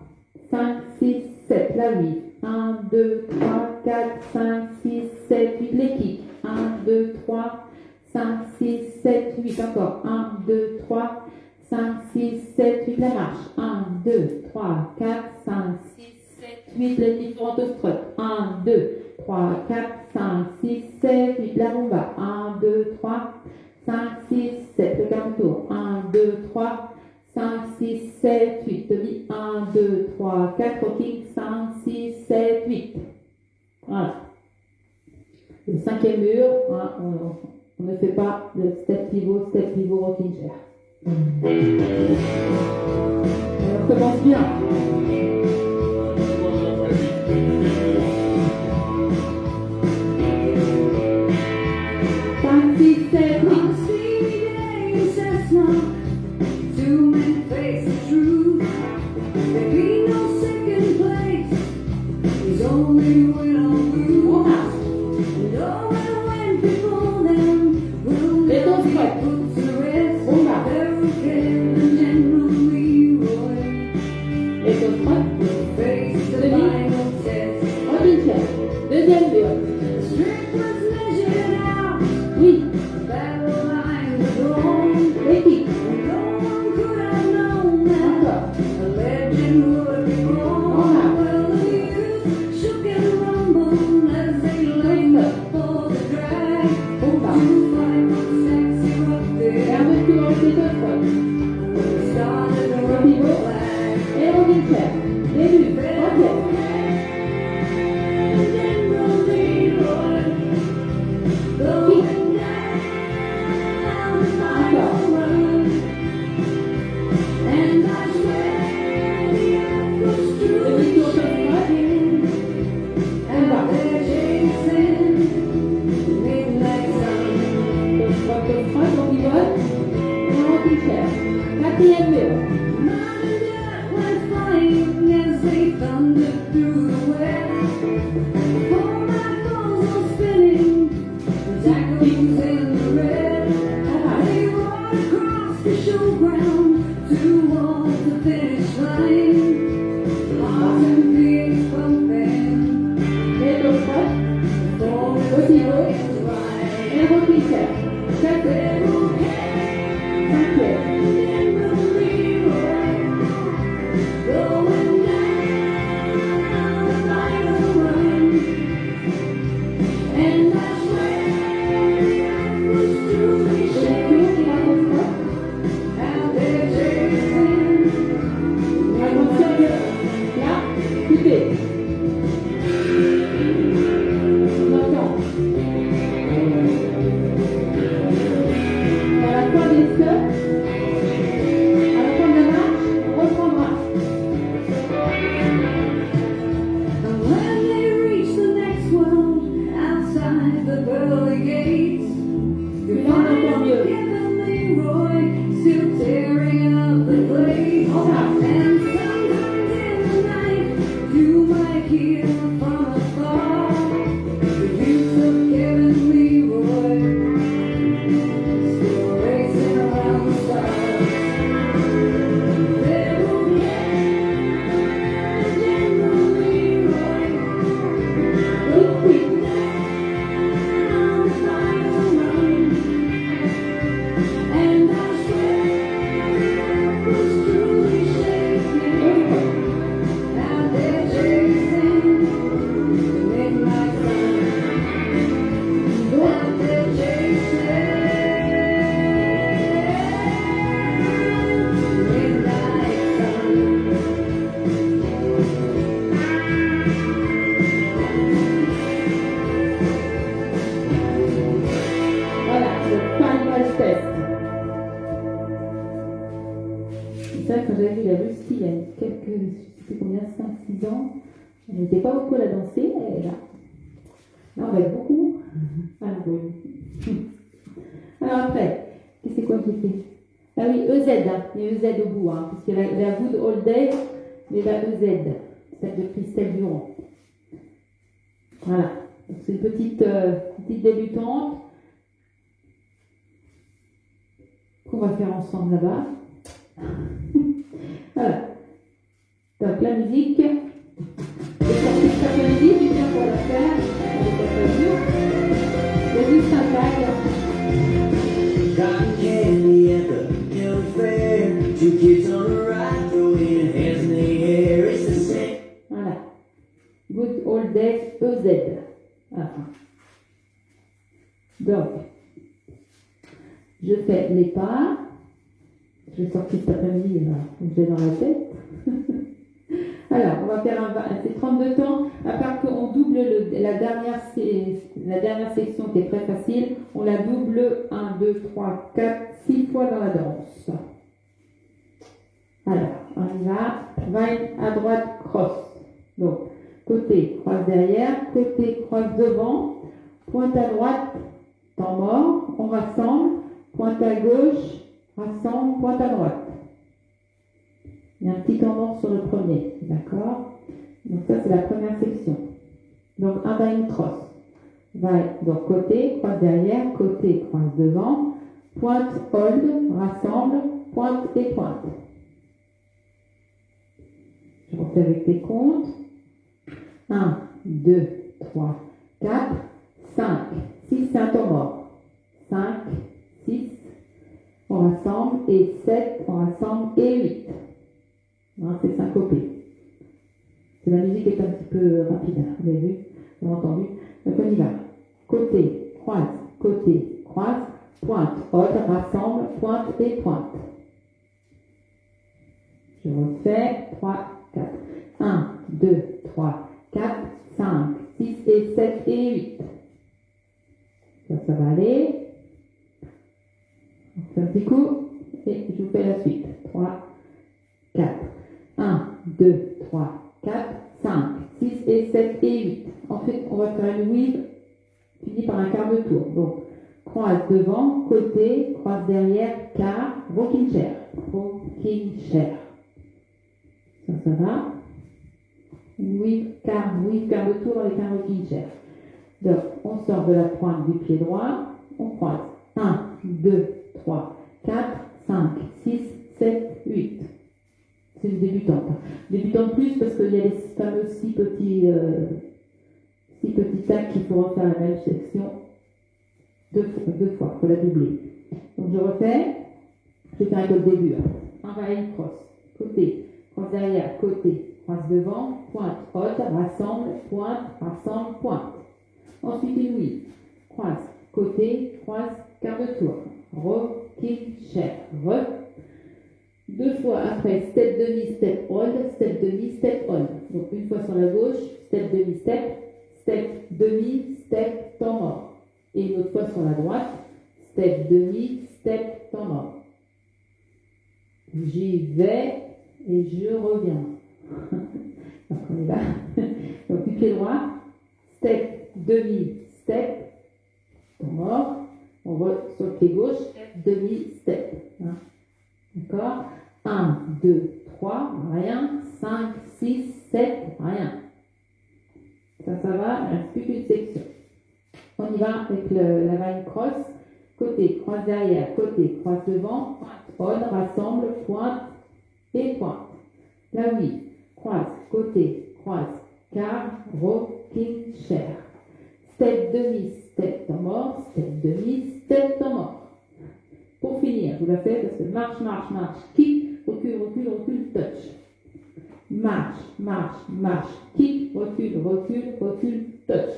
5, 6, 7. Là, oui. 1, 2, 3, 4, 5, 6, 7, 8. Les kicks. 1, 2, 3, 5, 6, 7, 8. Encore. 1, 2, 3, 5, 6, 7, 8. La marche. 1, 2, 3, 4, 5, 6, 7, 8. Les différentes strut. 1, 2, 3, 4, 5, 6, 7, 8. La rumba. 1, 2, 3, 5, 6, 7. Le quart tour. 1, 2, 3, 5, 6, 7, 8. Demi. 1, 2, 3, 4. Rocking. 5, 6, 7, 8. Voilà. Le cinquième mur, hein, on ne fait pas le step pivot, rocking chair. On commence bien. 5, 6, 7, 8. On a steamy day in Cessna, 2 men face the truth. There be no second place, there's only win or lose. And oh, when before them will never be put to rest. Pharaoh Ken and General Leroy Et d'autres. will face the final test. Before my balls are spinning, there's echoes in the red. They run across the showground towards the finish line. Hearts and fears pumping, Et l'autre fois, falling aussi haut. is right. Et repliquer. Quatrième. Cinquième. Elle n'était pas beaucoup à la danser, elle est là. Là, on va être beaucoup. Alors, alors après, qu'est-ce que c'est quoi qui fait? Ah oui, EZ, hein. Il y a EZ au bout, hein, parce que la Good Old Days, mais la EZ, celle de Christelle Durand. Voilà, donc c'est une petite débutante qu'on va faire ensemble là-bas. Voilà. Donc la musique, j'ai sorti cet après-midi, du bien pour la faire, avec la famille. Il y a juste un tag. Cotton candy at the county fair. Two kids on a ride, throwing hands in the air. It's the same. Voilà. Good Old Days, EZ. Voilà. Donc, je fais les pas. Je l'ai sorti cet après-midi, là, donc j'ai dans la tête. Alors, on va faire c'est 32 temps, à part qu'on double la dernière section qui est très facile, on la double 1, 2, 3, 4, 6 fois dans la danse. Alors, on y va. Vine à droite, cross. Donc, côté, croise derrière, côté, croise devant, pointe à droite, temps mort, on rassemble, pointe à gauche, rassemble, pointe à droite. Il y a un petit temps mort sur le premier, d'accord? Donc ça, c'est la première section. Donc, un vine cross. Donc, côté, croise derrière, côté, croise devant, pointe, hold, rassemble, pointe et pointe. Je refais avec les comptes. 1, 2, 3, 4, 5, 6, c'est un temps mort. 5, 6, on rassemble, et 7, on rassemble, et 8. Hein, c'est syncopé. La musique est un petit peu rapide, hein, vous avez vu, vous avez entendu. Donc on y va. Côté, croise, pointe, hold, rassemble, pointe et pointe. Je refais 3, 4. 1, 2, 3, 4, 5, 6 et 7 et 8. Ça va aller. On fait un petit coup et je vous fais la suite. 3, 4. 1, 2, 3, 4, 5, 6 et 7 et 8. Ensuite, on va faire une weave finie par un quart de tour. Donc, croise devant, côté, croise derrière, quart, rocking chair. Rocking chair. Ça va. Weave quart de tour avec un rocking chair. Donc, on sort de la pointe du pied droit, on croise. 1, 2, 3, 4, 5, 6, 7, 8. C'est une débutante. Débutante plus parce qu'il y a les fameux 6 petits tacs qu'il faut refaire la même section deux fois, il faut la doubler. Donc je refais, je vais faire avec le début. Un va-et cross, côté, cross derrière, côté, cross devant, pointe, haute, rassemble, pointe. Ensuite une weave, croise, côté, croise, quart de tour, rocking chair, deux fois après, step demi, step hold, step demi, step hold. Donc une fois sur la gauche, step demi, step, temps mort. Et une autre fois sur la droite, step demi, step, temps mort. J'y vais et je reviens. Donc on y va. Donc du pied droit, step, demi, step, temps mort. On va sur le pied gauche, step, demi, step. D'accord? 1, 2, 3, rien. 5, 6, 7, rien. Ça va, il ne reste plus qu'une section. On y va avec la vague cross. Côté, croise derrière, côté, croise devant, pointe, on, rassemble, pointe et pointe. La weave, croise, côté, croise, quart, rocking chair. Step demi, step temps mort, step demi, step temps mort. Pour finir, je vous la fais parce que marche, kick, recule, touch. Marche, kick, recule, touch.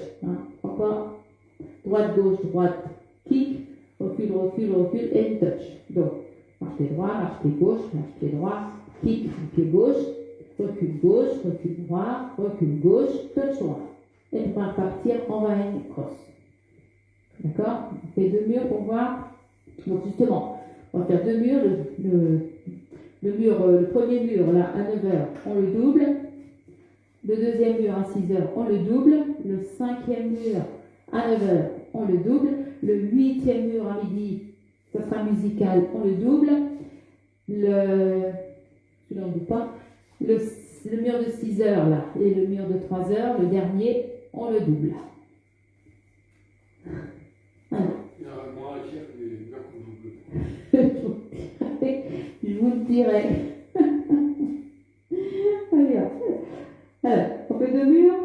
Encore, droite, kick, recule et touch. Donc, marche pied droit, marche pied gauche, marche pied droit, kick, pied gauche, recule droit, recule gauche, touch droit. Et on va partir en va-et cross. D'accord? On fait 2 murs pour voir. Donc justement, on va faire 2 murs. Le premier mur là à 9h, on le double. Le deuxième mur à 6h, on le double. Le 5e mur à 9h, on le double. Le 8e mur à midi, ça sera musical, on le double. Je n'en doute pas. Le mur de 6h là et le mur de 3h, le dernier, on le double. Alors. Il y a un grand acquis des gars qu'on double. Je vous le dirai. Alors, on fait 2 murs,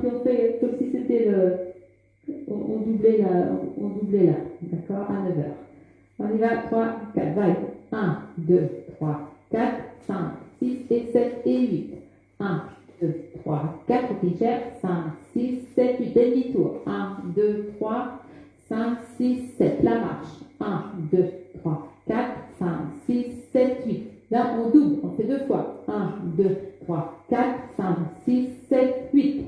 puis on fait comme si c'était on doublait là, d'accord, à 9h. On y va, 3, 4, vague. 1, 2, 3, 4, 5, 6 et 7 et 8. 1, 2, 3, 4, rocking chair, 5, 6, 7, 8, demi-tour. 1, 2, 3, 5, 6, 7, la marche. 1, 2, 3, 4, 5, 6, 7, 8. Là, on double, on fait 2 fois. 1, 2, 3, 4, 5, 6, 7, 8.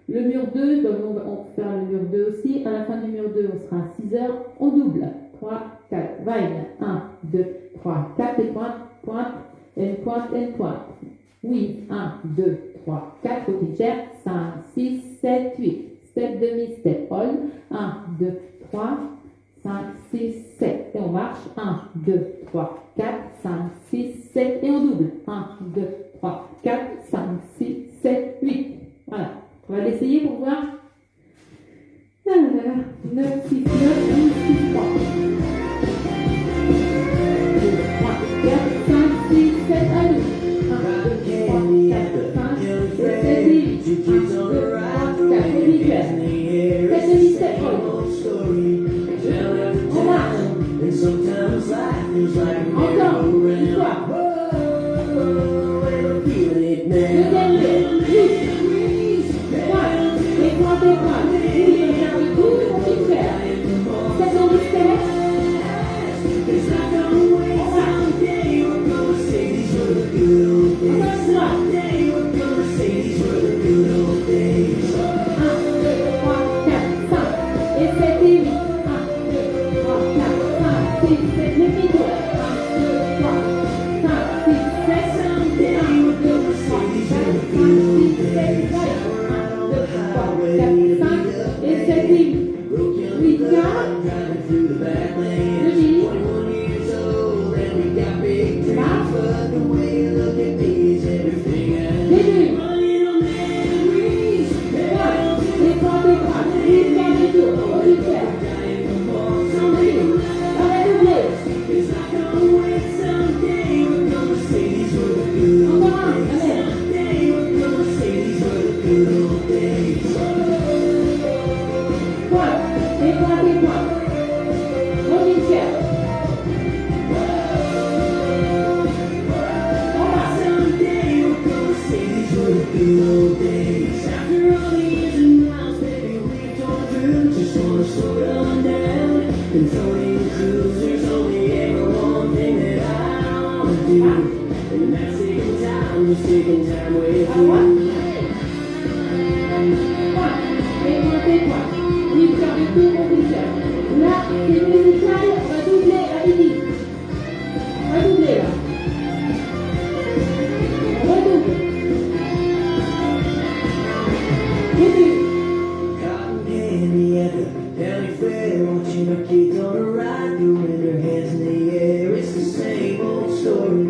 Le mur 2, donc on va faire le mur 2 aussi. À la fin du mur 2, on sera à 6h, on double. 3, 4, vague. 1, 2, 3, 4 et pointe, et pointe. Oui, 1, 2, 3, 4, rocking chair, 5, 6, 7, 8. Step demi, step hold. 1, 2, 3, 5, 6, 7. Et on marche. 1, 2, 3, 4, 5, 6, 7. Et on double. 1, 2, 3, 4, 5, 6, 7, 8. Voilà. On va l'essayer pour voir. 9, 6, 9, 12, 6, 3. 2, 3, 4, 5, 6, 7, à nous. 1, 2, 3, 4, 5, 6, 7, 8. 1, 2, 3, 4, rocking chair. 7 demi, step hold. On marche. Encore, une fois. Deuxième mur. tour mon t-shirt. Là, c'est musical, on va doubler à midi. On va doubler là. On redouble. Début. Cotton candy at the county fair, watching our kids on a ride, throwing their hands in the air. It's the same old story.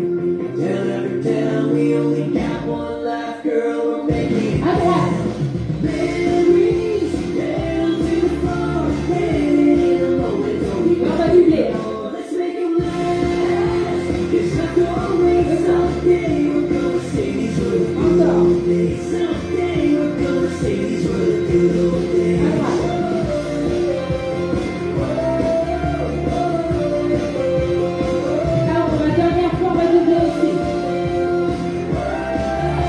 Town after town, we only got one life, girl. We're making À droite. memories down to the floor, living in the moment. Don't we On va doubler. let's make 'em last. It's not always someday we're gonna say these were the good old days. Someday we're gonna say these were the good old À days. droite. Alors, la dernière fois, on va doubler aussi.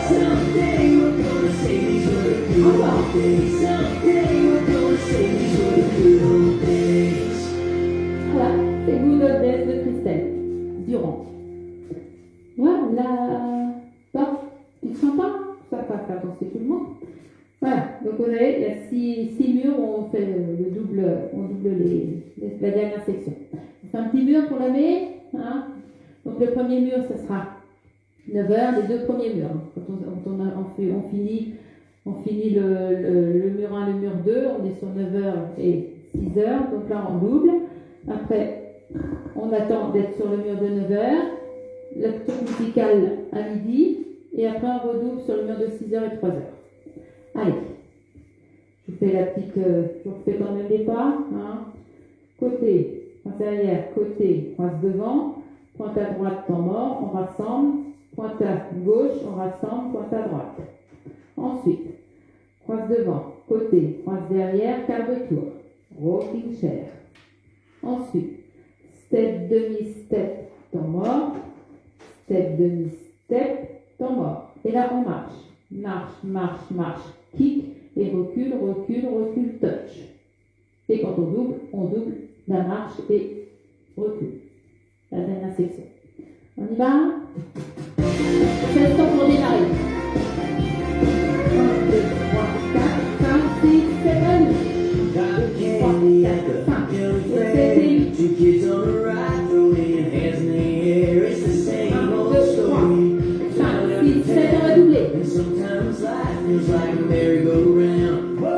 Someday we're gonna say these were the good old days. Someday we're gonna say these were the good old days. Voilà, c'est Good Old Days de Christelle Durand. Voilà. Bon, tu te sens pas? Ça va faire danser tout le monde. Voilà, donc vous avez, il y a six murs où on fait le double, on double la dernière section. On fait un petit mur pour la mai, hein. Donc le premier mur, ce sera 9 heures, les deux premiers murs. Quand on finit le mur 1, le mur 2, on est sur 9 heures et 6 heures, donc là on double. Après, on attend d'être sur le mur de 9 heures, la tour musicale à midi, et après on redouble sur le mur de 6 heures et 3 heures. Allez, je vous fais je vous refais quand même les pas, hein. Côté, pointe arrière, côté, pointe devant, pointe à droite, temps mort, on rassemble, pointe à gauche, on rassemble, pointe à droite. Ensuite, croise devant, côté, croise derrière, quart de tour, rocking chair. Ensuite, step, demi-step, temps mort, step, demi-step, temps mort. Et là, on marche. Marche, marche, marche, kick, et recule, recule, recule, touch. Et quand on double la marche et recule. La dernière section. On y va? 16 temps pour démarrer. 1, 2, 3, 4, 5, 6, 7. Cotton candy at the county fair, two kids on a ride, throwing hands in the air. It's the same old story. 5, 6, 7, on va doubler. And sometimes life feels like a merry-go-round. Whoa,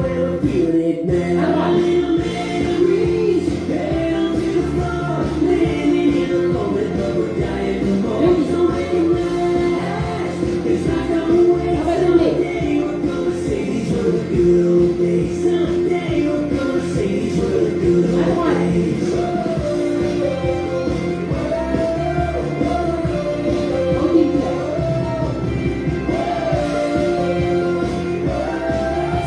we're feeling it now. Little memories down to the floor, living in the moment, but we're dying for more. So make 'em last. It's not gonna wait. Someday we're gonna say these were the good old days. Someday we're gonna say these were the good old days. Rocking chair.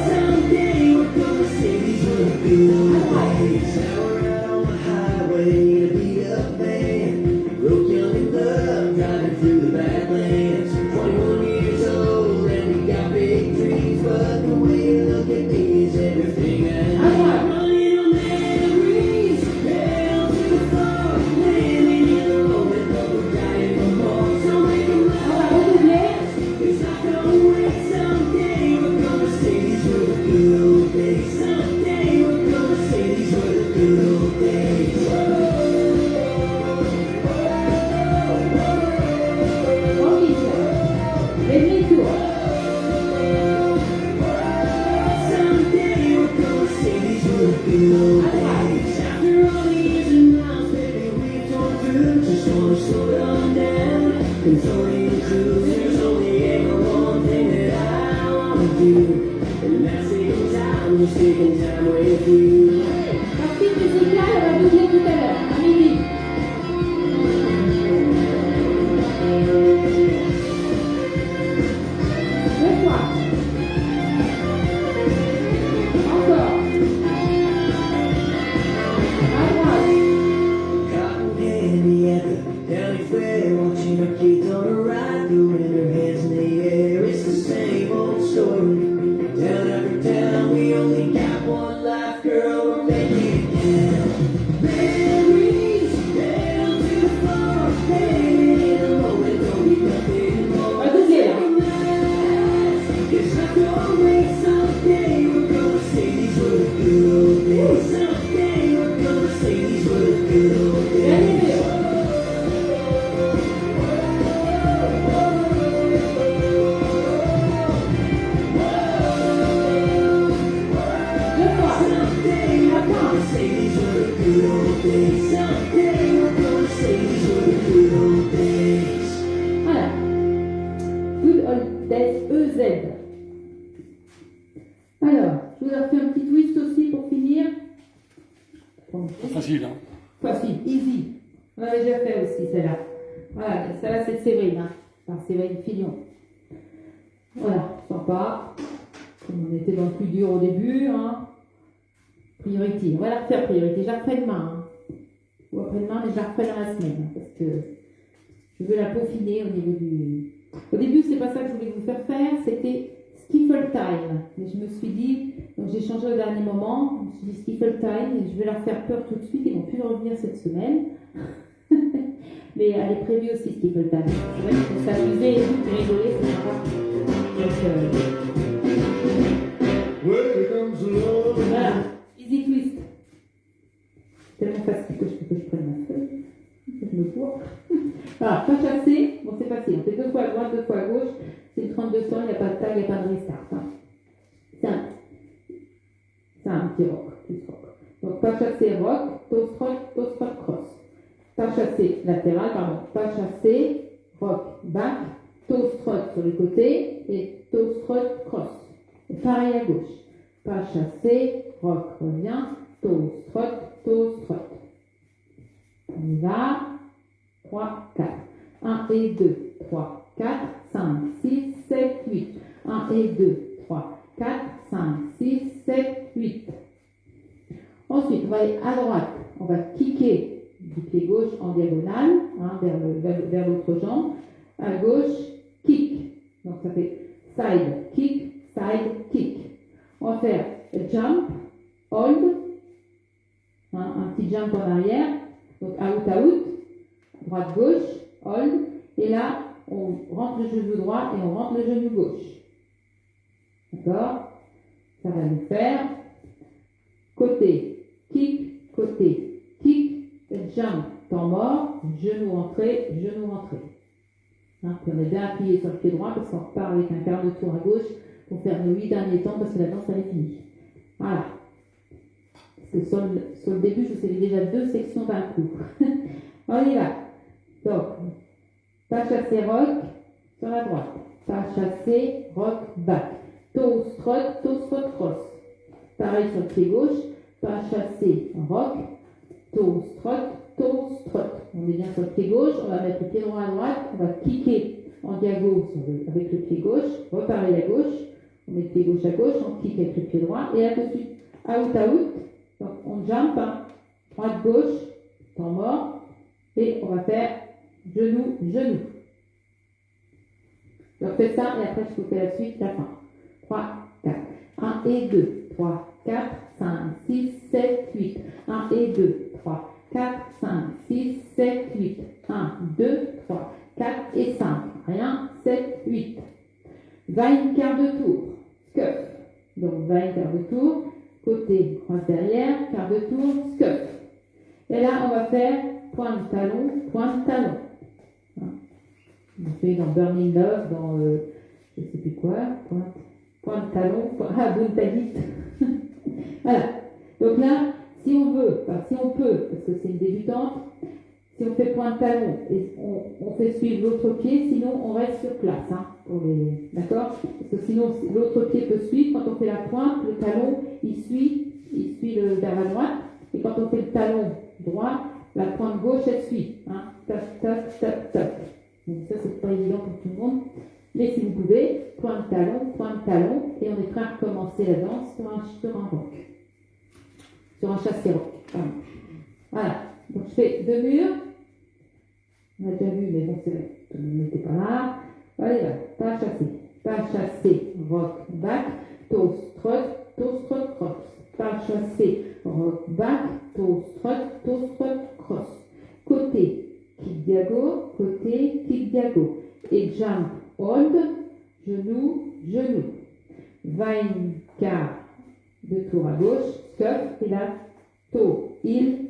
Someday we're gonna say these were the good old days. Now we're out on the highway in a beat-up van, broke young in love, driving through the Badlands. 21 years old and we got big dreams, but the way you look at me is everything I need. Little memories down to the floor, living in the moment, but we're dying for more. So make 'em On va redoubler. it's not gonna wait. Someday we're gonna say these were the good old days. Someday we're gonna say these were the good old days. Rocking chair. Demi-tour. Someday we're gonna say these were the good old days. After all the years and miles, baby, we've torn through. Just wanna slow it on down and throw in the cruise. There's only ever one thing that I wanna do, and that's taking time, just taking time with you. Partie musicale, on va doubler tout à l'heure, à midi. Deux fois. Encore. À droite. Cotton candy at the county fair, watching our kids on a ride, throwing their hands in the air. It's the same old story. Town after town, we only got one life, girl. We're making it count. Memories down to the floor, living in the moment, don't need nothing more. On va doubler là. It's not gonna wait. Someday we're gonna say these were the good old days. Someday we're gonna say these were the good old days. Someday we're gonna say these were the good old days. Someday we're gonna say these were the good old days. Voilà. Good old days, EZ. Alors, je vous leur fais un petit twist aussi pour finir. Facile, hein. Facile, easy. On l'avait déjà fait aussi, celle-là. Voilà, celle-là c'est Séverine, hein. Enfin, Séverine Fillon. Voilà, sympa. Comme on était dans le plus dur au début, hein. Priority. On va la refaire priority. Je la referai demain. Hein. Ou après-demain, mais je la referai dans la semaine. Hein, parce que je veux la peaufiner au niveau du. Au début, c'est pas ça que je voulais vous faire faire, c'était Skiffle Time. Mais je me suis dit, donc j'ai changé au dernier moment, je me suis dit Skiffle Time, et je vais leur faire peur tout de suite, ils vont plus revenir cette semaine. Mais elle est prévue aussi Skiffle Time. C'est vrai qu'il faut s'amuser et tout, rigoler, c'est sympa. Donc, Well, here comes the Lord. voilà, easy twist. Tellement facile que je prenne ma feuille, que je me cours. Voilà, pas chassé, bon c'est facile, on fait 2 fois à droite, 2 fois à gauche, c'est une 32 temps, il n'y a pas de tag, il n'y a pas de restart. Hein. C'est un petit rock, plus rock. Donc pas chassé rock, toast rock, cross. Pas chassé latéral, pardon, pas chassé rock, back, toast rock sur les côtés et toast rock, cross. Et pareil à gauche. Pas chassé, rock revient, toast rock. On y va. 3, 4. 1 et 2, 3, 4, 5, 6, 7, 8. 1 et 2, 3, 4, 5, 6, 7, 8. Ensuite, on va aller à droite. On va kicker du pied gauche en diagonale, hein, vers l'autre jambe. À gauche, kick. Donc ça fait side, kick. On va faire jump, hold. Hein, un petit jump en arrière. Donc out. Droite-gauche, hold, et là, on rentre le genou droit et on rentre le genou gauche. D'accord? Ça va nous faire côté, kick, jump, temps mort, genou entré. Hein, puis on est bien appuyé sur le pied droit parce qu'on repart avec un quart de tour à gauche pour faire nos 8 derniers temps parce que la danse elle est finie. Voilà. Parce que sur le début, je vous ai déjà 2 sections d'un coup. On y va. Donc, pas chassé rock sur la droite. Pas chassé rock back. Toast rock, cross. Pareil sur le pied gauche. Pas chassé rock. Toast rock. On est bien sur le pied gauche. On va mettre le pied droit à droite. On va kicker en diagonale avec le pied gauche. Repareil à gauche. On met le pied gauche à gauche. On kick avec le pied droit. Et là tout de suite, out. Donc on jump. Hein. Droite-gauche. Temps mort. Et on va faire genou. Donc faites ça et après je vous fais la suite, la fin. 3, 4. 1 et 2, 3, 4, 5, 6, 7, 8. 1 et 2, 3, 4, 5, 6, 7, 8. 1, 2, 3, 4 et 5. Rien, 7, 8. Va une quart de tour. Scuff. Donc va une quart de tour. Côté, croise derrière, quart de tour, scuff. Et là on va faire point de talon. Hein. On fait dans Burning Love, dans je sais plus quoi, point de talon, Buntalit. Voilà. Donc là, si on peut, parce que c'est une débutante, si on fait point de talon et on fait suivre l'autre pied, sinon on reste sur place. Hein, d'accord? Parce que sinon l'autre pied peut suivre. Quand on fait la pointe, le talon il suit vers la droite. Et quand on fait le talon droit, la pointe gauche elle suit. Hein, tac. Donc ça c'est pas évident pour tout le monde. Mais si vous pouvez, point de talon, et on est prêt à recommencer la danse sur un rock. Sur un chassé rock. Pardon. Voilà. Donc je fais 2 murs. On a déjà vu, mais bon, c'est vrai. Tout le monde n'était pas là. Allez là. Pas chassé, rock, back. Toast, rock, cross. Pas chassé, rock, back. Toast, rock, cross. Côté, kick diago. Et jump, hold, genou. 20 quart Deux tours à gauche, scuff, et là, to, il.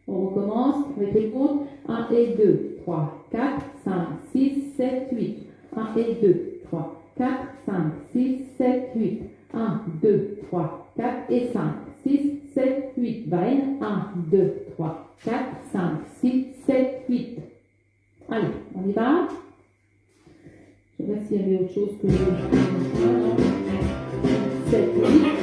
On recommence avec les comptes. 1 et 2, 3, 4, 5, 6, 7, 8. 1 et 2, 3, 4, 5, 6, 7, 8. 1, 2, 3, 4 et 5, 6, 7, 8. Vaine. 1, 2, 3, 4, 5, 6, 7, 8. Allez, on y va. Je sais pas s'il y avait autre chose que 7, 8.